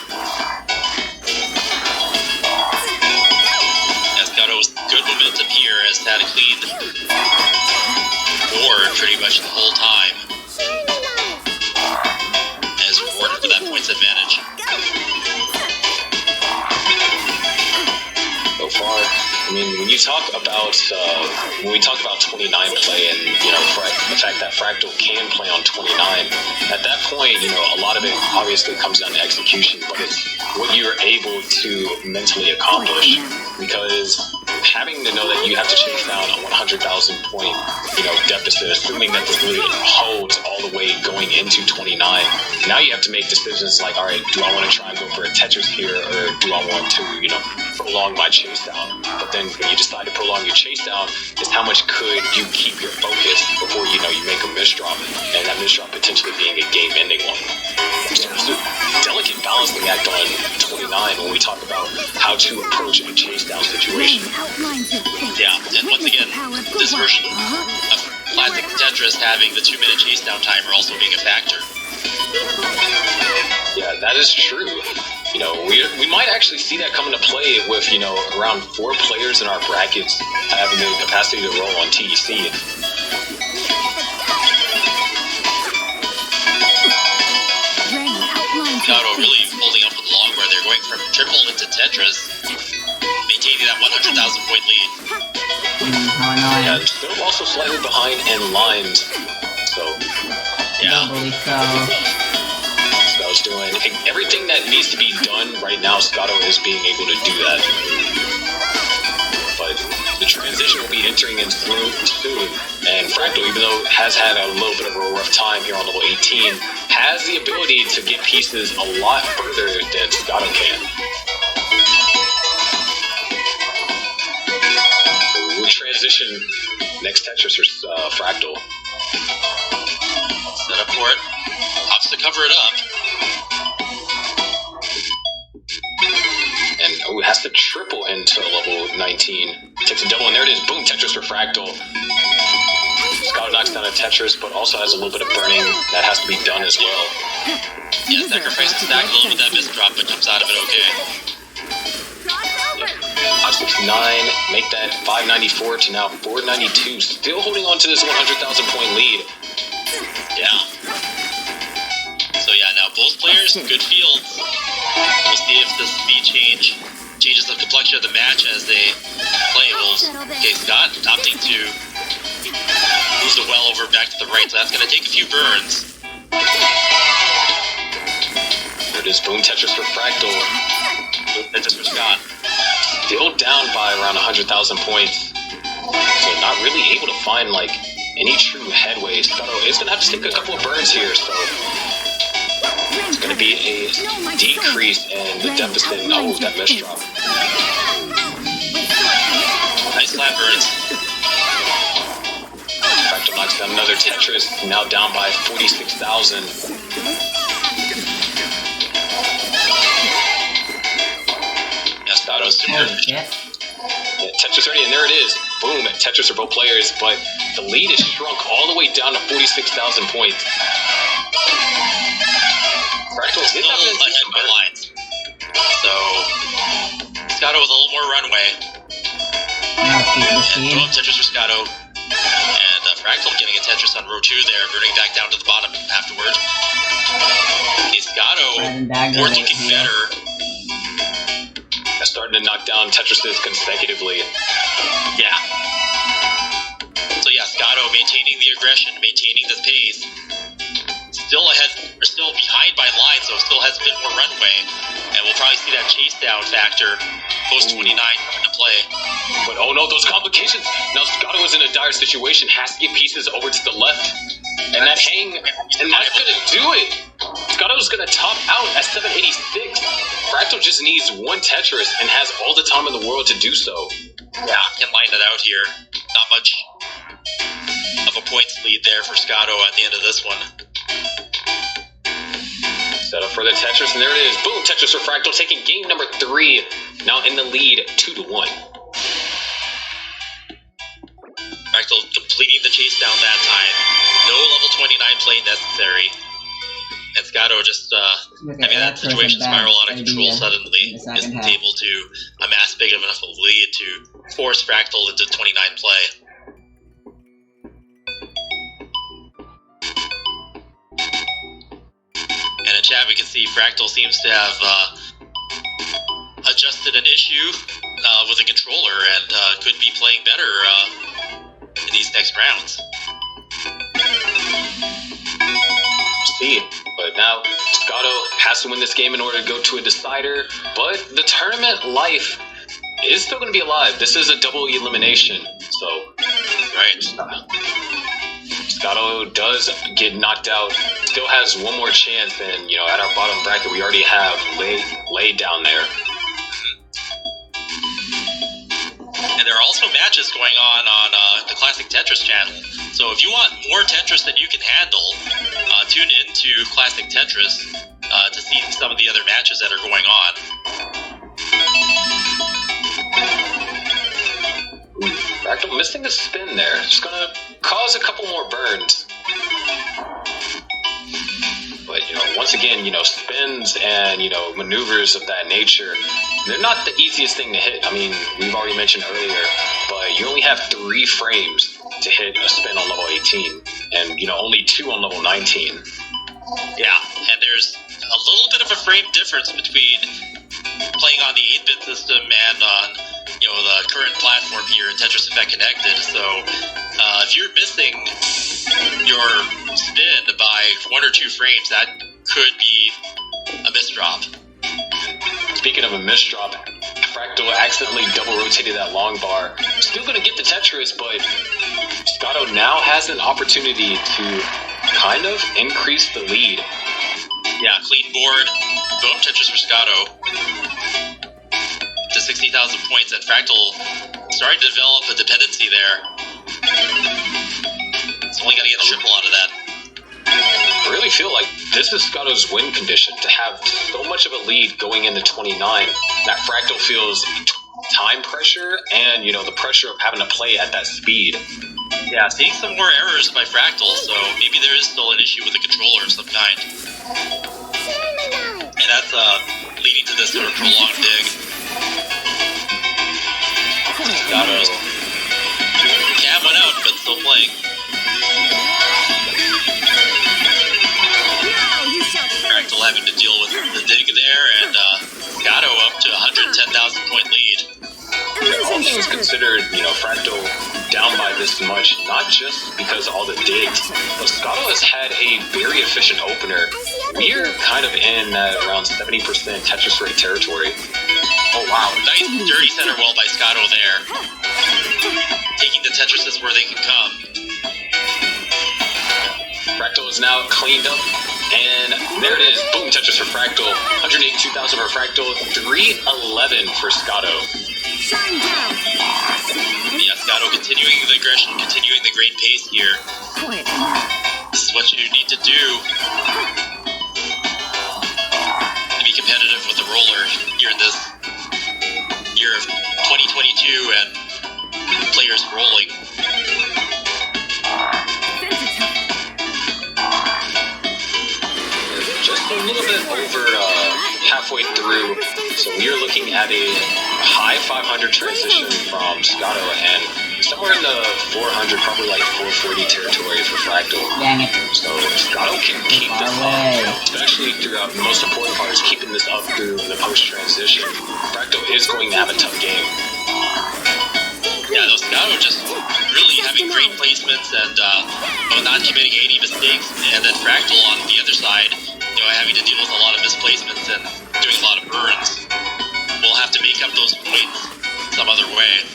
Scotto's good momentum here has had a clean board pretty much the whole time. As rewarded for that points advantage. So far, I mean, when you talk about when we talk about 29 play and the fact that Fractal can play on 29, at that point, a lot of it obviously comes down to execution, but it's what you're able to mentally accomplish. Because having to know that you have to chase down a 100,000 point, deficit, assuming that this lead holds all the way going into 29, now you have to make decisions like, all right, do I want to try and go for a Tetris here, or do I want to, prolong my chase down? But then when you decide to prolong your chase down, is how much could you keep your focus before you make a misdrop, and that misdrop potentially being a game-ending one. So it's a delicate balancing act on 29 when we talk about how to approach a chase down situation. Yeah, and once again, this version of classic Tetris having the 2-minute chase down timer also being a factor. Yeah, that is true. We might actually see that come into play with, around 4 players in our brackets having the capacity to roll on TEC. Scotto really holding up with the long bar there, going from triple into Tetris, maintaining that 100,000 point lead. Yeah, still also slightly behind in lines, so yeah. Scotto's doing everything that needs to be done right now. Scotto is being able to do that, but the transition will be entering in soon, and Fractal, even though has had a little bit of a rough time here on level 18, has the ability to get pieces a lot further than Scotto can. We'll transition next Tetris or Fractal. Set up for it. Pops to cover it up. And has to triple into level 19. Takes a double, and there it is. Boom, Tetris for Fractal. Scotto knocks down a Tetris, but also has a little bit of burning that has to be done as well. Yeah, sacrifice the stack a little bit that misdrop, but jumps out of it okay. Yep. 569, make that 594 to now 492. Still holding on to this 100,000 point lead. Yeah. So yeah, now both players, good fields. We'll see if the speed changes the complexion of the match as they play. Okay, Scott opting to move the well over back to the right, so that's going to take a few burns. There it is, boom, Tetris for Fractal. Tetris for Scott. Still down by around 100,000 points. So not really able to find, any true headway. Scotto is going to have to take a couple of burns here, so it's going to be a decrease in the deficit. Oh, that misdrop. Nice slap burns. Fractal knocks down another Tetris, now down by 46,000. Yeah, Scotto's super. Yeah, Tetris 30, and there it is. Boom, Tetris for both players, but the lead is shrunk all the way down to 46,000 points. Fractal still ahead by lines. So, Scotto with a little more runway. And throw up Tetris for Scotto. And Fractal getting a Tetris on row 2 there, burning back down to the bottom afterward. Esgato, more thinking better. Starting to knock down Tetrises consecutively. Yeah. So yeah, Esgato maintaining the aggression, maintaining the pace. Still ahead, or still behind by line, so still has a bit more runway. And we'll probably see that chase down factor post 29 coming to play. But oh no, those complications! Now Scotto is in a dire situation, has to get pieces over to the left. And that hang, and that's gonna do it! Scotto's gonna top out at 786. Fractal just needs one Tetris and has all the time in the world to do so. Yeah, can line it out here. Not much of a points lead there for Scotto at the end of this one. Set up for the Tetris, and there it is. Boom, Tetris for Fractal taking game number 3. Now in the lead, 2-1. Fractal completing the chase down that time. No level 29 play necessary. And Scotto just, that situation spiral out of control suddenly. Isn't able to amass big enough of a lead to force Fractal into 29 play. And in chat we can see Fractal seems to have adjusted an issue with the controller and could be playing better in these next rounds. See, but now Scotto has to win this game in order to go to a decider, but the tournament life is still going to be alive. This is a double elimination, so right. Scotto does get knocked out, still has one more chance, and at our bottom bracket we already have Lay down there. And there are also matches going on the Classic Tetris channel. So if you want more Tetris than you can handle, tune in to Classic Tetris to see some of the other matches that are going on. Fractal missing a spin there. Just gonna cause a couple more burns. But, once again, spins and, maneuvers of that nature, they're not the easiest thing to hit. I mean, we've already mentioned earlier, but you only have 3 frames to hit a spin on level 18, and, only 2 on level 19. Yeah, and there's a little bit of a frame difference between playing on the 8-bit system and on, the current platform here in Tetris Effect Connected. So, if you're missing your spin by 1 or 2 frames, that could be a misdrop. Speaking of a misdrop, Fractal accidentally double rotated that long bar. Still gonna get the Tetris, but Scotto now has an opportunity to kind of increase the lead. Yeah, clean board, boom Tetris for Scotto. To 60,000 points, and Fractal starting to develop a dependency there. It's only got to get a triple out of that. I really feel like this is Scotto's win condition, to have so much of a lead going into 29 that Fractal feels time pressure and, the pressure of having to play at that speed. Yeah, seeing some more errors by Fractal, so maybe there is still an issue with the controller of some kind. And that's leading to this sort of prolonged dig. Scotto. Cam went out, but still playing. Fractal having to deal with the dig there, and Scotto up to 110,000 point lead. All things considered, Fractal down by this much, not just because of all the digs, but Scotto has had a very efficient opener. We're kind of in around 70% Tetris rate territory. Oh wow, nice dirty center well by Scotto there. Taking the Tetrises where they can come. Fractal is now cleaned up, and there it is. Boom, Tetris for Fractal. 182,000 for Fractal, 311 for Scotto. Yeah, Scotto continuing the aggression, continuing the great pace here. This is what you need to do to be competitive with the roller here in this year of 2022 and players rolling. Just a little bit over halfway through, so we are looking at a high 500 transition from Scotto and somewhere in the 400, probably like 440 territory for Fractal. Dang it. So Scotto can keep this up, especially throughout. The most important part is keeping this up through the post-transition. Fractal is going to have a tough game. Yeah, no, Scotto just really having great placements and not committing any mistakes, and then Fractal on the other side, having to deal with a lot of misplacements and doing a lot of burns. We'll have to make up those points some other way.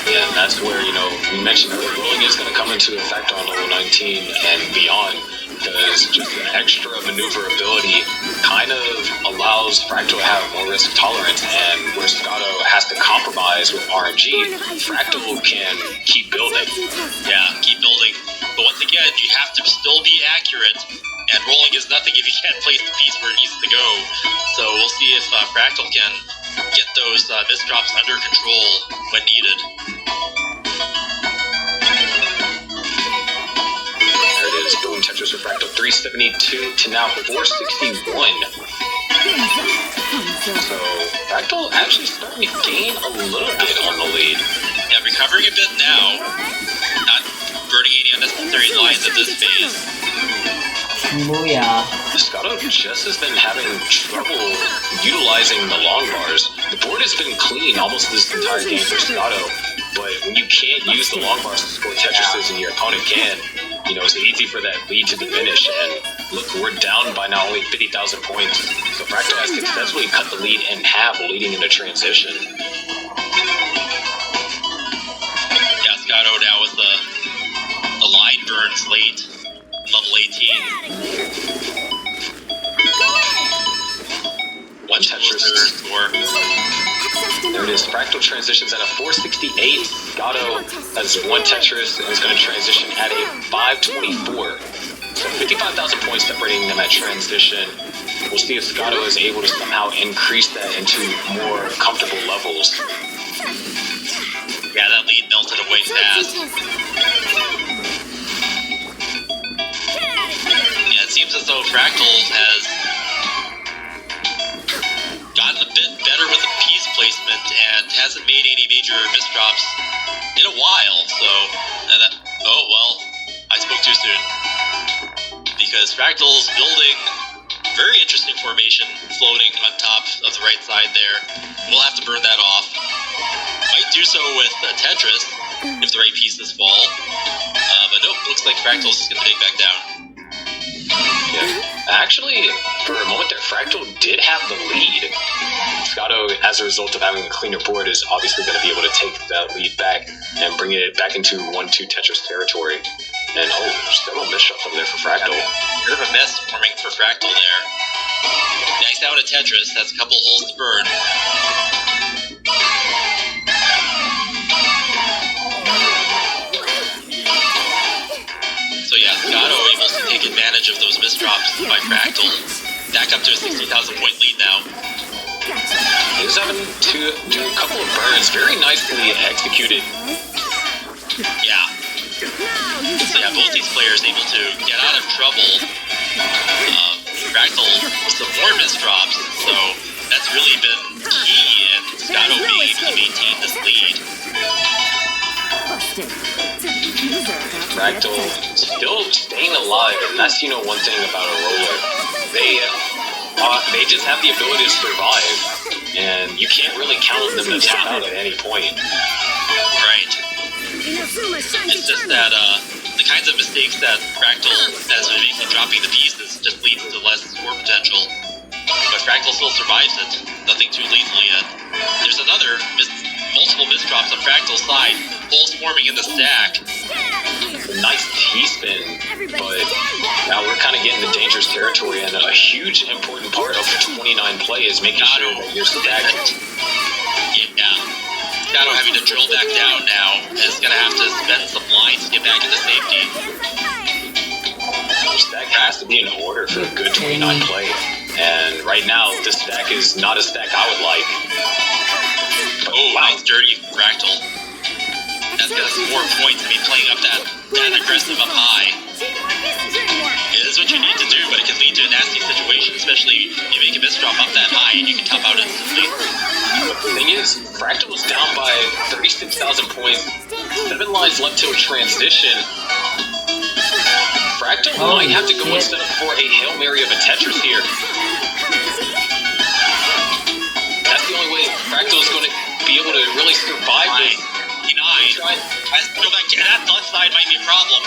Yeah, and that's where, we mentioned earlier, rolling is going to come into effect on level 19 and beyond, because just the extra maneuverability kind of allows Fractal to have more risk tolerance, and where Scotto has to compromise with RNG, Fractal can keep building. Yeah, keep building. But once again, you have to still be accurate, and rolling is nothing if you can't place the piece where it needs to go. So we'll see if Fractal can get those misdrops under control when needed. There it is, boom, Tetris for Fractal, 372 to now 461. So Fractal actually starting to gain a little bit on the lead. Yeah, recovering a bit now. Not burning any unnecessary lines at this phase. Booyah. Scotto just has been having trouble utilizing the long bars. The board has been clean almost this entire game for Scotto, but when you can't use the long bars to score Tetrises and your opponent can, it's easy for that lead to diminish. And look, we're down by now only 50,000 points. So Fractal has successfully cut the lead in half, leading into transition. Yeah, Scotto now with the line burns late. Level 18. One Tetris score. There it is. Fractal transitions at a 468. Scotto has one Tetris and is going to transition at a 524. So 55,000 points separating them at transition. We'll see if Scotto is able to somehow increase that into more comfortable levels. Yeah, that lead melted away fast. It seems as though Fractal has gotten a bit better with the piece placement and hasn't made any major misdrops in a while, so... I spoke too soon. Because Fractal's building very interesting formation floating on top of the right side there. We'll have to burn that off. Might do so with Tetris, if the right pieces fall. But nope, looks like Fractal's just going to take back down. Yeah. Actually, for a moment there, Fractal did have the lead. Scotto, as a result of having a cleaner board, is obviously going to be able to take that lead back and bring it back into 1-2 Tetris territory. And several misshots over there for Fractal. Bit of a mess forming for Fractal there. Nice out of Tetris, that's a couple holes to burn. So yeah, Scotto able to take advantage of those misdrops by Fractal. Back up to a 60,000 point lead now. He's having to do a couple of burns, very nicely executed. Yeah. So yeah, both these players able to get out of trouble. Fractal with some more misdrops, so that's really been key in Scotto being able to maintain this lead. Fractal still staying alive, and that's one thing about a roller. They just have the ability to survive, and you can't really count on them to tap out at any point. Right. It's just that the kinds of mistakes that Fractal has been making, dropping the pieces, just leads to less score potential. But Fractal still survives it. Nothing too lethal yet. There's another multiple misdrops on Fractal's side. Holes forming in the stack. Nice T-spin, but now we're kind of getting into dangerous territory, and a huge important part of the 29 play is making sure that you're stacked. Yeah. Scotto having to drill back down now is going to have to spend some lines to get back into safety. The stack has to be in order for a good 29 play, and right now this stack is not a stack I would like. But, wow. Nice dirty Fractal. That's going to score points to be playing up that aggressive up high. Is is what you need to do, but it can lead to a nasty situation, especially if you make a misdrop up that high and you can top out instantly. The thing is, Fractal was down by 36,000 points. 7 lines left till transition. Fractal might have to go instead of for a Hail Mary of a Tetris here. That's the only way Fractal is going to be able to really survive this. Go back to that left side might be a problem.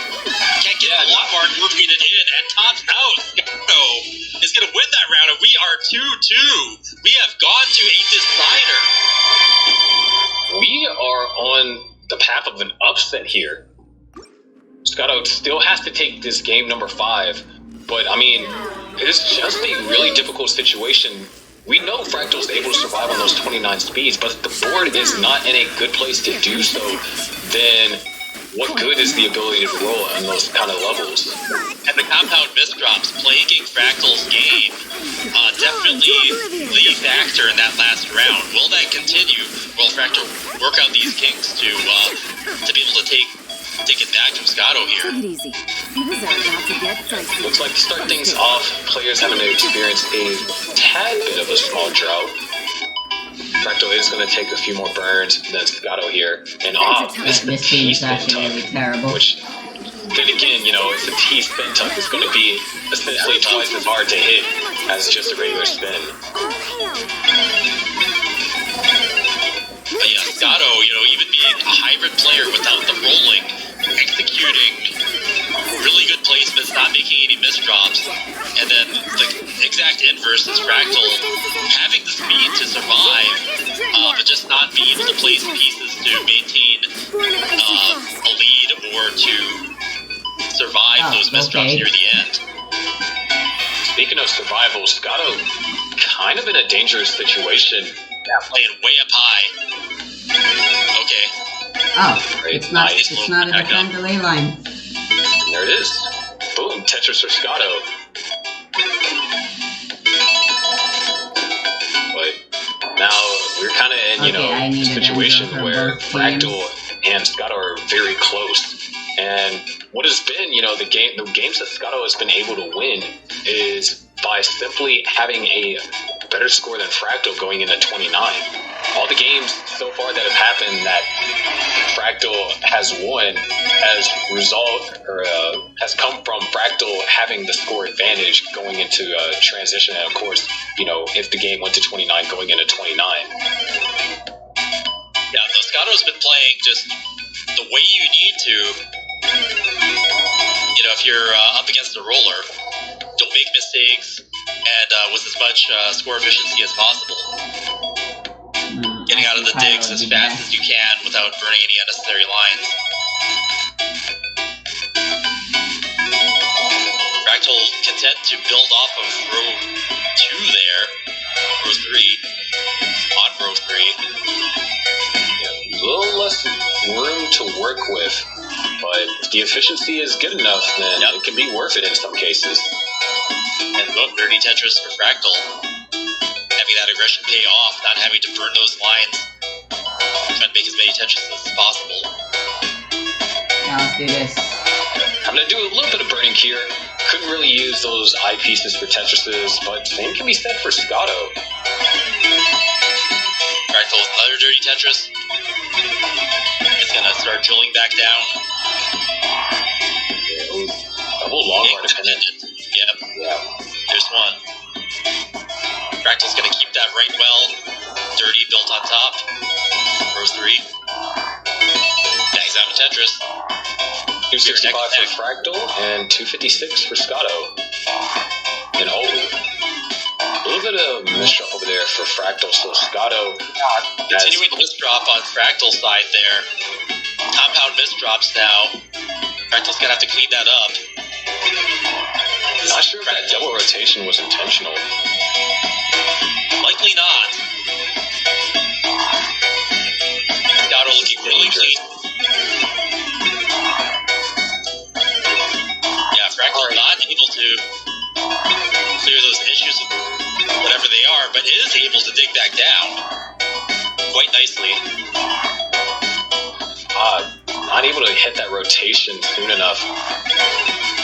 Can't get the lock bar rotated in, and tops out. Scotto is going to win that round, and we are 2-2. We have gone to a decider. We are on the path of an upset here. Scotto still has to take this game number 5, but I mean, it's just a really difficult situation. We know Fractal is able to survive on those 29 speeds, but if the board is not in a good place to do so, then what good is the ability to roll on those kind of levels? And the compound misdrops plaguing Fractal's game definitely the factor in that last round. Will that continue? Will Fractal work out these kinks to be able to take it back to Scotto here? Looks like to start things off, players having to experience a tad bit of a small drought. Fractal is going to take a few more burns than Scotto here. And this team is actually really terrible. Which, then again, you know, it's a T-spin tuck. It's going to be essentially twice as hard to hit as just a regular spin. But yeah, Scotto, you know, even being a hybrid player without the rolling, executing really good placements, not making any misdrops, and then the exact inverse is Fractal having the speed to survive, but just not being able to place pieces to maintain a lead or to survive those misdrops near the end. Speaking of survival, Scotto kind of in a dangerous situation. Yeah, playing way up high. Okay. Oh, it's not a defend delay line. And there it is. Boom, Tetris for Scotto. But now we're kind of in, a situation where Fractal and Scotto are very close. And what has been, the games that Scotto has been able to win is by simply having a better score than Fractal going into 29. All the games so far that have happened that Fractal has won has come from Fractal having the score advantage going into transition, and of course, if the game went to 29 going into 29. Yeah, Scotto's been playing just the way you need to. If you're up against a roller, don't make mistakes, and with as much score efficiency as possible. Getting out of the digs as fast as you can without burning any unnecessary lines. Fractal content to build off of row 2 there. Row 3. On row 3. Yeah, a little less room to work with, but if the efficiency is good enough, then it can be worth it in some cases. And look, dirty Tetris for Fractal. Having that aggression pay off, not having to burn those lines. Trying to make as many Tetrises as possible. Now let's do this. I'm going to do a little bit of burning here. Couldn't really use those eyepieces for Tetrises, but same can be said for Scotto. Fractal with another dirty Tetris. It's going to start drilling back down. Double long bar dependent. Yep. Yeah. There's one. Fractal's going to keep that right well. Dirty built on top. Row 3. Bangs out a Tetris. 265 for Fractal and 256 for Scotto. And a little bit of misdrop over there for Fractal. So Scotto continuing the misdrop on Fractal's side there. Compound misdrops now. Fractal's going to have to clean that up. Not sure if that double rotation was intentional. Likely not. Scotto looking really clean. Yeah, Fractal not able to clear those issues with whatever they are, but is able to dig back down quite nicely. Not able to hit that rotation soon enough.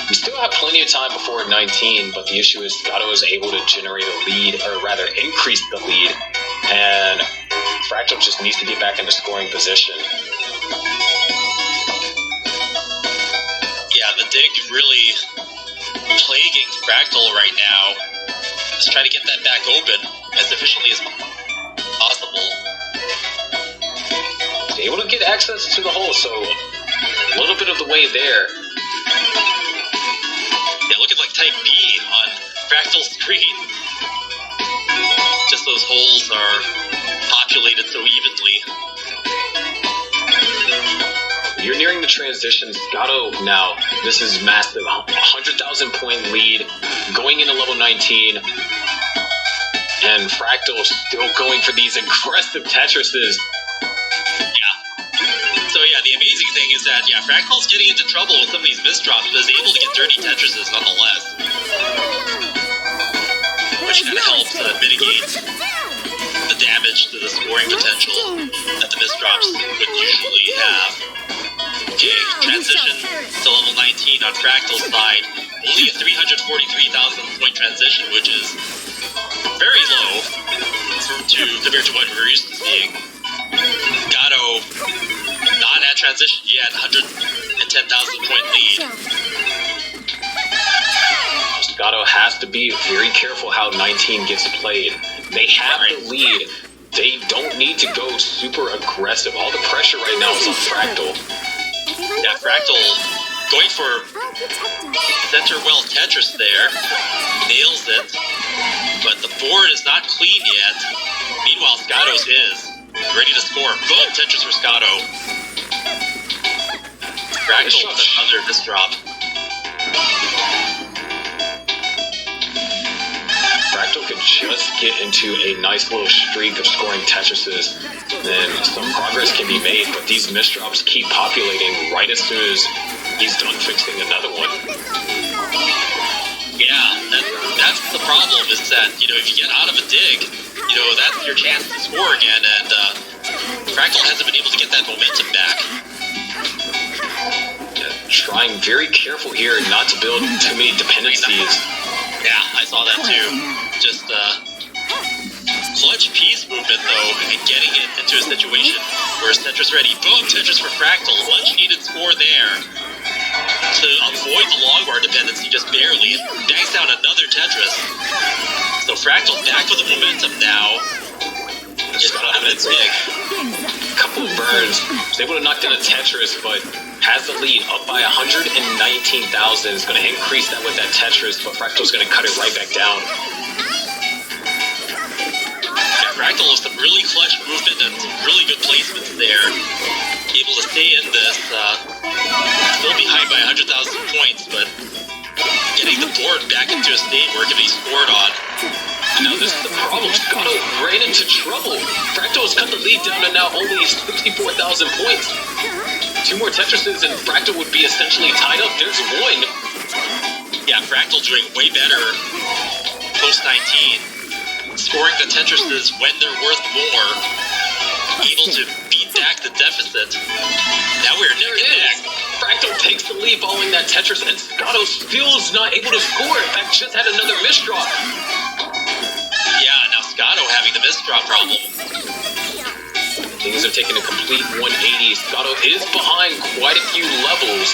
We still have plenty of time before 19, but the issue is Gato is able to generate a lead, or rather increase the lead, and Fractal just needs to get back into scoring position. Yeah, the dig really plaguing Fractal right now. Just trying to get that back open as efficiently as possible. Able to get access to the hole, so a little bit of the way there. Yeah, looking like type B on Fractal's screen. Just those holes are populated so evenly. You're nearing the transition. Gato now, this is massive. 100,000 point lead, going into level 19. And Fractal still going for these aggressive Tetrises. So yeah, the amazing thing is that, yeah, Fractal's getting into trouble with some of these misdrops, but is able to get dirty Tetrises nonetheless. Which kind of helps mitigate the damage to the scoring potential that the misdrops would usually have. Okay, transition to level 19 on Fractal's side. Only a 343,000 point transition, which is very low compared to what we're used to seeing. Gato not at transition yet, 110,000 point lead. Gato has to be very careful how 19 gets played. They have the lead. They don't need to go super aggressive. All the pressure right now is on Fractal. Yeah, Fractal going for center well Tetris there. Nails it. But the board is not clean yet. Meanwhile, Scato's is. Ready to score. Boom! Tetris for Scato. Fractal with another misdrop. Fractal could just get into a nice little streak of scoring Tetrises, then some progress can be made, but these misdrops keep populating right as soon as he's done fixing another one. Yeah, that's the problem, is that, you know, if you get out of a dig, you know, that's your chance to score again, and Fractal hasn't been able to get that momentum back. Trying very careful here not to build too many dependencies. Yeah, I saw that too. Just clutch piece movement though, and getting it into a situation where Tetris ready. Boom, Tetris for Fractal. Much needed score there to avoid the long bar dependency just barely. Bangs down another Tetris. So Fractal back with the momentum now. Just gotta have it big. Couple of burns. Was able to knock down a Tetris, but has the lead up by 119,000. Is going to increase that with that Tetris, but Fractal's going to cut it right back down. Yeah, Fractal with some really clutch movement and some really good placements there. Able to stay in this. Still behind by 100,000 points, but getting the board back into a state where it can be scored on. Now this is the problem. Gato ran into trouble. Fractal has cut the lead down to now only 64,000 points. 2 more Tetrises and Fractal would be essentially tied up. There's one. Yeah, Fractal doing way better post-19. Scoring the Tetrises when they're worth more. Able to beat back the deficit. Now we're neck and neck. Fractal takes the lead following that Tetris, and Gato still is not able to score. In fact, just had another misdrop. Yeah, now Scato having the misdrop problem. Things are taking a complete 180. Scato is behind quite a few levels,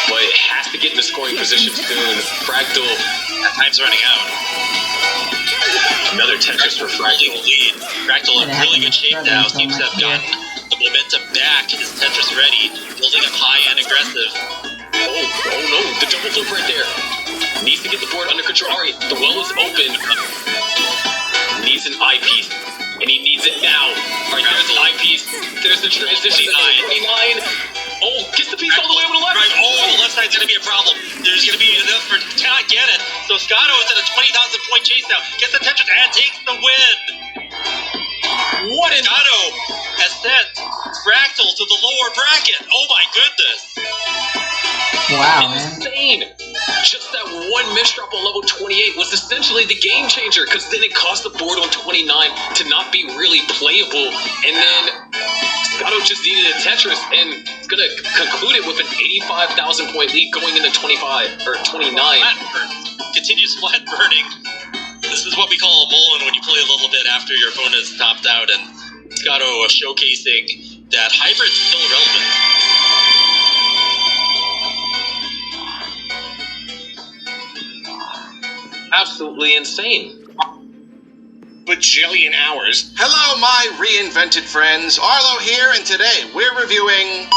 but it has to get in the scoring position soon. Fractal, that time's running out. Another Tetris for Fractal. Lead. Fractal in really good shape now. Seems to have gotten the momentum back. Is Tetris ready? Building up high and aggressive. Oh no, the double flip right there. Needs to get the board under control. Alright, the well is open. Needs an eyepiece. And he needs it now. Alright, there's an eyepiece. There's the transition. 89. Oh, gets the piece all the way over to the left. Right. Oh, the left side's going to be a problem. There's going to be enough for to not get it. So Scato is at a 20,000 point chase now. Gets the Tetris and takes the win. What an... Scato has sent Fractal to the lower bracket. Oh my goodness. Wow, insane. Just that one misdrop on level 28 was essentially the game changer, because then it caused the board on 29 to not be really playable, and then Gato just needed a Tetris, and it's gonna conclude it with an 85,000 point lead going into 25 or 29. Continues flat burning. This is what we call a Mullen when you play a little bit after your opponent is topped out, and Gato showcasing that hybrid's still relevant. Absolutely insane. Bajillion hours. Hello, my reinvented friends. Arlo here, and today we're reviewing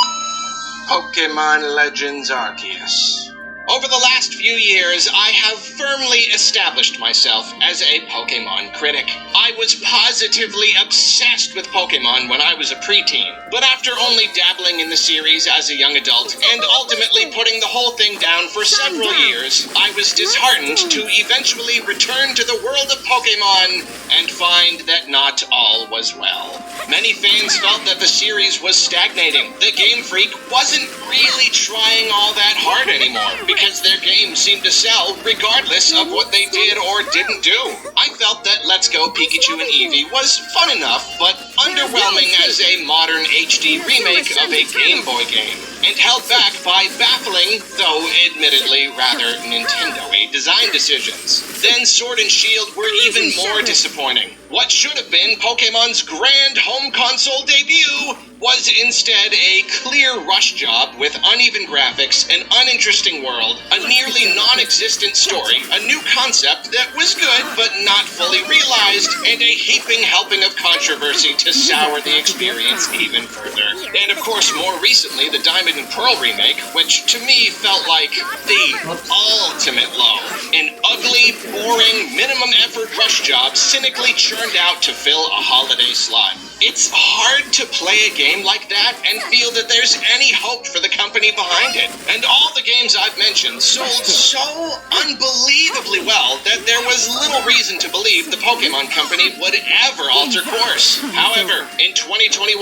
Pokemon Legends Arceus. Over the last few years, I have firmly established myself as a Pokemon critic. I was positively obsessed with Pokemon when I was a preteen, but after only dabbling in the series as a young adult and ultimately putting the whole thing down for several years, I was disheartened to eventually return to the world of Pokemon and find that not all was well. Many fans felt that the series was stagnating. The Game Freak wasn't really trying all that hard anymore, because their game seemed to sell regardless of what they did or didn't do. I felt that Let's Go Pikachu and Eevee was fun enough, but underwhelming as a modern HD remake of a Game Boy game, and held back by baffling, though admittedly rather Nintendo-y design decisions. Then Sword and Shield were even more disappointing. What should have been Pokemon's grand home console debut was instead a clear rush job with uneven graphics, an uninteresting world, a nearly non-existent story, a new concept that was good but not fully realized, and a heaping helping of controversy to sour the experience even further. And of course, more recently, the Diamond and Pearl remake, which to me felt like the ultimate low. An ugly, boring, minimum effort rush job cynically churned out to fill a holiday slot. It's hard to play a game like that and feel that there's any hope for the company behind it. And all the games I've mentioned sold so unbelievably well that there was little reason to believe the Pokemon Company would ever alter course. However, in 2021,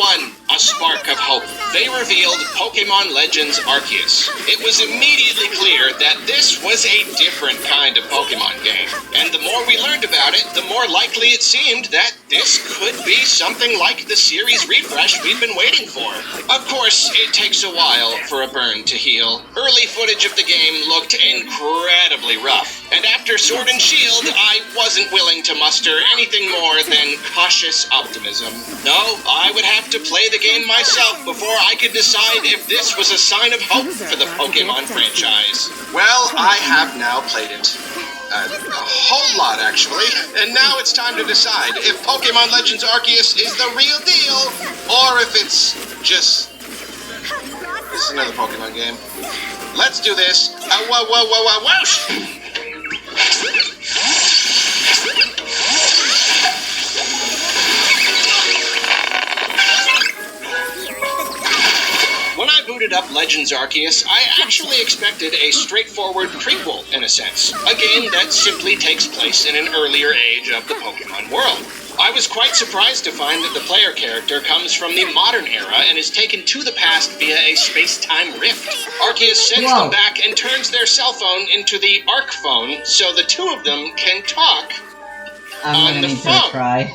a spark of hope. They revealed Pokemon Legends Arceus. It was immediately clear that this was a different kind of Pokemon game. And the more we learned about it, the more likely it seemed that this could be something like the series refresh we've been waiting for. Of course, it takes a while for a burn to heal. Early footage of the game looked incredibly rough, and after Sword and Shield, I wasn't willing to muster anything more than cautious optimism. No, I would have to play the game myself before I could decide if this was a sign of hope for the Pokemon franchise. Well, I have now played it. A whole lot, actually. And now it's time to decide if Pokemon Legends Arceus is the real deal, or if it's just... This is another Pokemon game. Let's do this. Whoosh! When I booted up Legends Arceus, I actually expected a straightforward prequel, in a sense. A game that simply takes place in an earlier age of the Pokemon world. I was quite surprised to find that the player character comes from the modern era and is taken to the past via a space-time rift. Arceus sends them back and turns their cell phone into the Arc phone so the two of them can talk on the phone.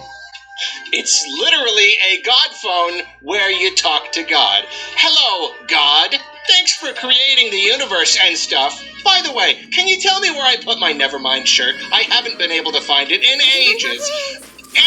It's literally a God phone where you talk to God. Hello, God. Thanks for creating the universe and stuff. By the way, can you tell me where I put my Nevermind shirt? I haven't been able to find it in ages.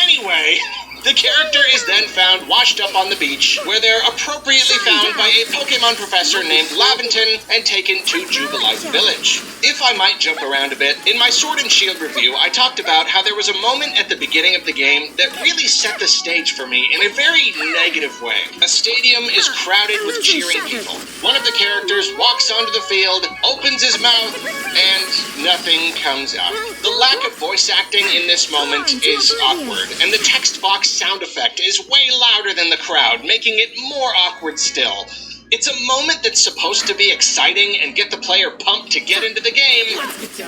Anyway, the character is then found washed up on the beach, where they're appropriately found by a Pokemon professor named Laventon and taken to Jubilife Village. If I might jump around a bit, in my Sword and Shield review, I talked about how there was a moment at the beginning of the game that really set the stage for me in a very negative way. A stadium is crowded with cheering people. One of the characters walks onto the field, opens his mouth, and nothing comes out. The lack of voice acting in this moment is awkward, and the text box sound effect is way louder than the crowd, making it more awkward still. It's a moment that's supposed to be exciting and get the player pumped to get into the game,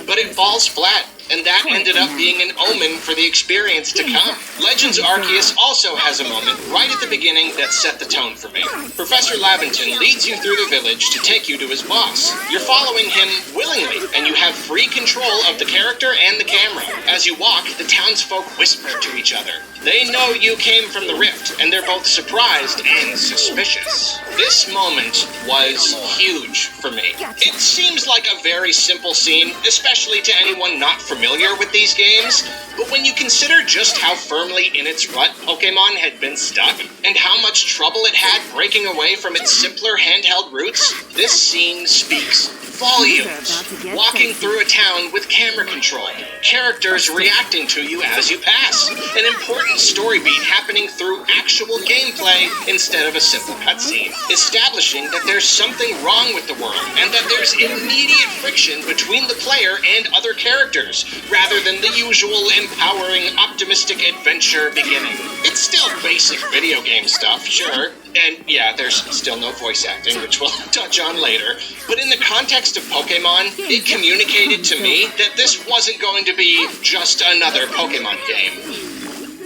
but it falls flat and that ended up being an omen for the experience to come. Legends Arceus also has a moment right at the beginning that set the tone for me. Professor Laventon leads you through the village to take you to his boss. You're following him willingly, and you have free control of the character and the camera. As you walk, the townsfolk whisper to each other. They know you came from the Rift, and they're both surprised and suspicious. This moment was huge for me. It seems like a very simple scene, especially to anyone not familiar with these games, but when you consider just how firmly in its rut Pokémon had been stuck, and how much trouble it had breaking away from its simpler handheld roots, this scene speaks volumes. Walking through a town with camera control, characters reacting to you as you pass, an important story beat happening through actual gameplay instead of a simple cutscene, establishing that there's something wrong with the world and that there's immediate friction between the player and other characters, rather than the usual empowering, optimistic adventure beginning. It's still basic video game stuff, sure. And yeah, there's still no voice acting, which we'll touch on later. But in the context of Pokemon, it communicated to me that this wasn't going to be just another Pokemon game.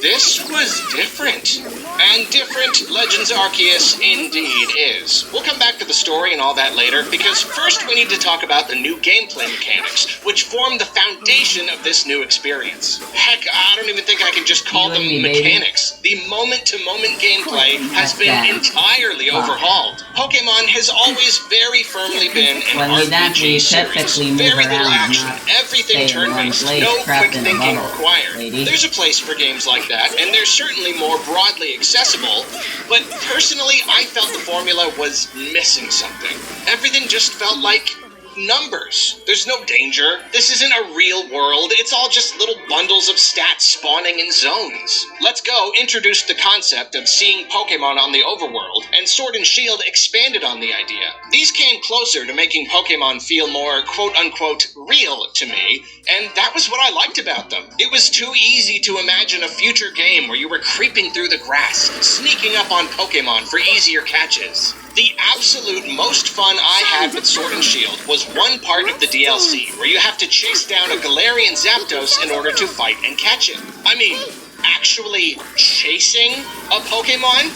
This was different. And different Legends Arceus indeed is. We'll come back to the story and all that later, because first we need to talk about the new gameplay mechanics, which form the foundation of this new experience. Heck, I don't even think I can just call them mechanics. The moment-to-moment gameplay has been entirely overhauled. Pokemon has always very firmly been an RPG series. Very little action, everything turn-based, no quick thinking required. There's a place for games like that, and there's certainly more broadly accessible, but personally I felt the formula was missing something. Everything just felt like numbers. There's no danger. This isn't a real world. It's all just little bundles of stats spawning in zones. Let's Go introduced the concept of seeing Pokemon on the overworld, and Sword and Shield expanded on the idea. These came closer to making Pokemon feel more quote-unquote real to me, and that was what I liked about them. It was too easy to imagine a future game where you were creeping through the grass, sneaking up on Pokemon for easier catches. The absolute most fun I had with Sword and Shield was one part of the DLC, where you have to chase down a Galarian Zapdos in order to fight and catch it. I mean, actually chasing a Pokemon?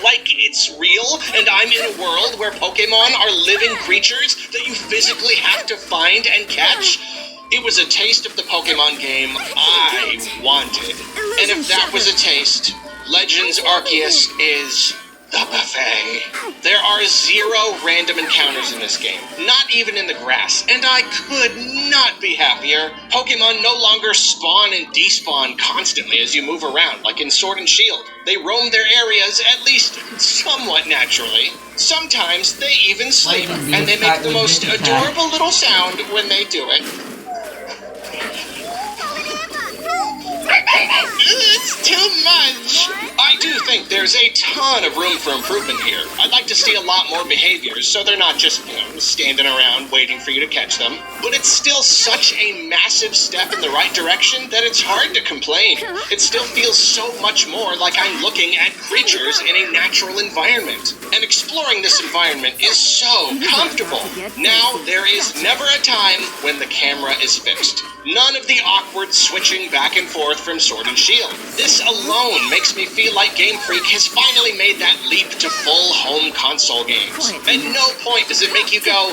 Like it's real, and I'm in a world where Pokemon are living creatures that you physically have to find and catch? It was a taste of the Pokemon game I wanted. And if that was a taste, Legends Arceus is the buffet. There are 0 random encounters in this game, not even in the grass, and I could not be happier. Pokemon no longer spawn and despawn constantly as you move around, like in Sword and Shield. They roam their areas, at least somewhat naturally. Sometimes they even sleep, and they make the most adorable little sound when they do it. It's too much! I do think there's a ton of room for improvement here. I'd like to see a lot more behaviors, so they're not just, standing around waiting for you to catch them. But it's still such a massive step in the right direction that it's hard to complain. It still feels so much more like I'm looking at creatures in a natural environment. And exploring this environment is so comfortable. Now, there is never a time when the camera is fixed. None of the awkward switching back and forth from Sword and Shield. This alone makes me feel like Game Freak has finally made that leap to full home console games. At no point does it make you go,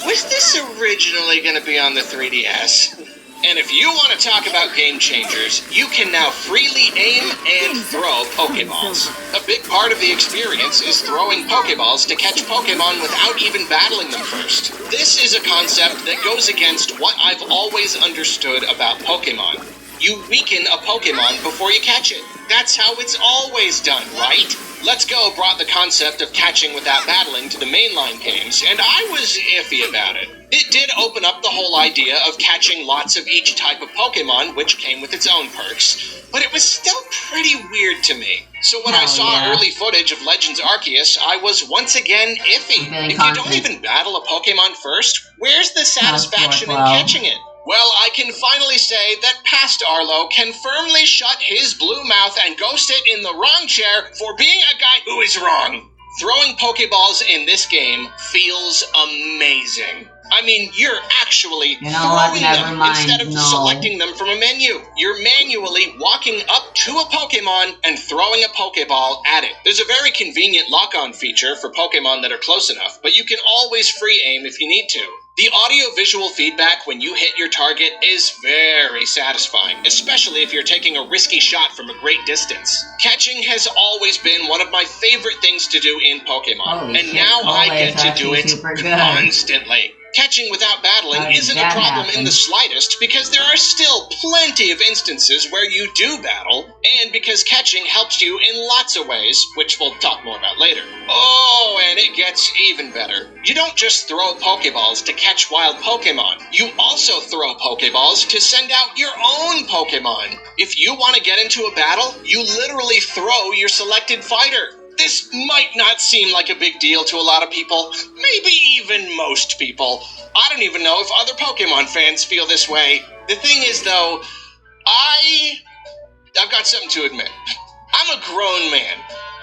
was this originally going to be on the 3DS? And if you want to talk about game changers, you can now freely aim and throw Pokeballs. A big part of the experience is throwing Pokeballs to catch Pokemon without even battling them first. This is a concept that goes against what I've always understood about Pokemon. You weaken a Pokemon before you catch it. That's how it's always done, right? Let's Go brought the concept of catching without battling to the mainline games, and I was iffy about it. It did open up the whole idea of catching lots of each type of Pokemon, which came with its own perks, but it was still pretty weird to me. So when I saw early footage of Legends Arceus, I was once again iffy. If you don't even battle a Pokemon first, where's the satisfaction in catching it? Well, I can finally say that past Arlo can firmly shut his blue mouth and go sit in the wrong chair for being a guy who is wrong. Throwing Pokeballs in this game feels amazing. I mean, you're actually You know what? throwing Never them mind. instead of No. selecting them from a menu. You're manually walking up to a Pokemon and throwing a Pokeball at it. There's a very convenient lock-on feature for Pokemon that are close enough, but you can always free aim if you need to. The audio-visual feedback when you hit your target is very satisfying, especially if you're taking a risky shot from a great distance. Catching has always been one of my favorite things to do in Pokemon, Holy and shit, now I Cole is get to do actually it super good. constantly. Catching without battling How did isn't a that problem happen? in the slightest because there are still plenty of instances where you do battle, and because catching helps you in lots of ways, which we'll talk more about later. Oh, and it gets even better. You don't just throw Pokeballs to catch wild Pokemon. You also throw Pokeballs to send out your own Pokemon. If you want to get into a battle, you literally throw your selected fighter. This might not seem like a big deal to a lot of people, maybe even most people. I don't even know if other Pokemon fans feel this way. The thing is, though, I've got something to admit. I'm a grown man.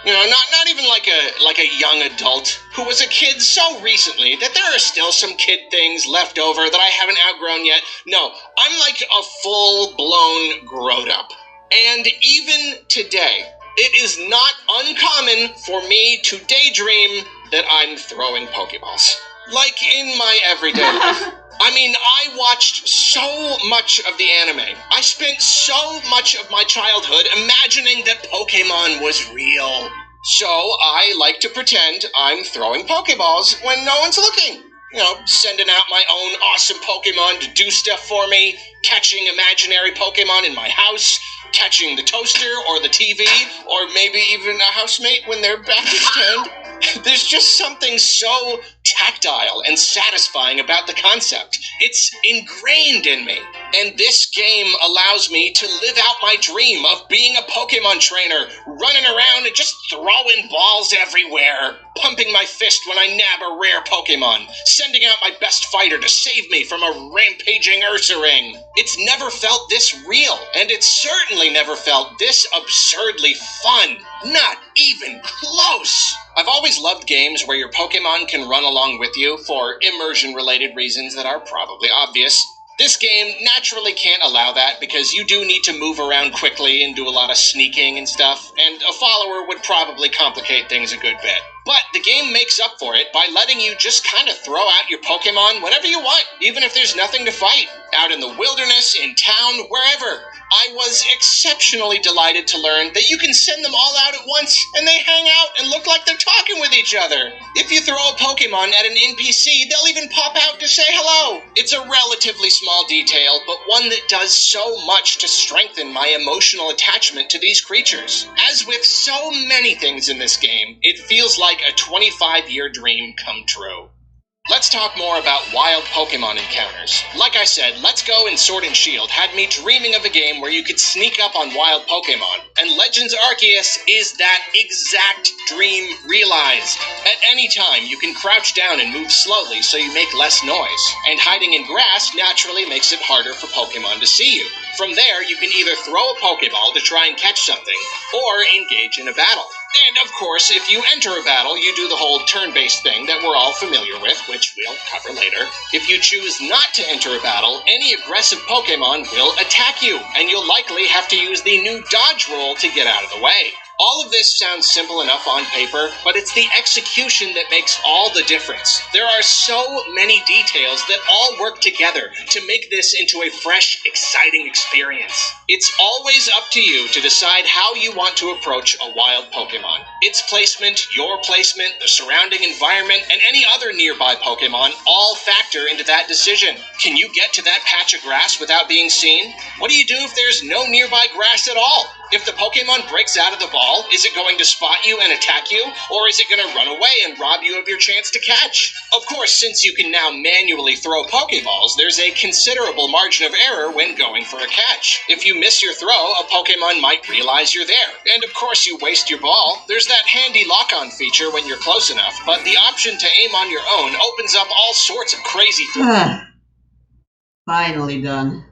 You know, not even like a young adult who was a kid so recently that there are still some kid things left over that I haven't outgrown yet. No, I'm like a full-blown grown-up. And even today, it is not uncommon for me to daydream that I'm throwing Pokeballs. Like in my everyday life. I mean, I watched so much of the anime. I spent so much of my childhood imagining that Pokemon was real. So I like to pretend I'm throwing Pokeballs when no one's looking. You know, sending out my own awesome Pokemon to do stuff for me, catching imaginary Pokemon in my house, catching the toaster or the TV, or maybe even a housemate when their back is turned. There's just something so tactile and satisfying about the concept. It's ingrained in me. And this game allows me to live out my dream of being a Pokemon trainer, running around and just throwing balls everywhere, pumping my fist when I nab a rare Pokemon, sending out my best fighter to save me from a rampaging Ursaring. It's never felt this real, and it's certainly never felt this absurdly fun. Not even close. I've always loved games where your Pokemon can run along with you for immersion-related reasons that are probably obvious. This game naturally can't allow that because you do need to move around quickly and do a lot of sneaking and stuff, and a follower would probably complicate things a good bit. But the game makes up for it by letting you just kind of throw out your Pokemon whenever you want, even if there's nothing to fight. Out in the wilderness, in town, wherever. I was exceptionally delighted to learn that you can send them all out at once, and they hang out and look like they're talking with each other. If you throw a Pokemon at an NPC, they'll even pop out to say hello. It's a relatively small detail, but one that does so much to strengthen my emotional attachment to these creatures. As with so many things in this game, it feels like a 25-year dream come true. Let's talk more about wild Pokemon encounters. Like I said, Let's Go and Sword and Shield had me dreaming of a game where you could sneak up on wild Pokemon, and Legends Arceus is that exact dream realized. At any time, you can crouch down and move slowly so you make less noise, and hiding in grass naturally makes it harder for Pokemon to see you. From there, you can either throw a Pokeball to try and catch something, or engage in a battle. And of course, if you enter a battle, you do the whole turn-based thing that we're all familiar with, which we'll cover later. If you choose not to enter a battle, any aggressive Pokemon will attack you, and you'll likely have to use the new dodge roll to get out of the way. All of this sounds simple enough on paper, but it's the execution that makes all the difference. There are so many details that all work together to make this into a fresh, exciting experience. It's always up to you to decide how you want to approach a wild Pokemon. Its placement, your placement, the surrounding environment, and any other nearby Pokemon all factor into that decision. Can you get to that patch of grass without being seen? What do you do if there's no nearby grass at all? If the Pokemon breaks out of the ball, is it going to spot you and attack you, or is it going to run away and rob you of your chance to catch? Of course, since you can now manually throw Pokeballs, there's a considerable margin of error when going for a catch. If you miss your throw, a Pokemon might realize you're there. And of course you waste your ball. There's that handy lock-on feature when you're close enough, but the option to aim on your own opens up all sorts of crazy throws. Finally done.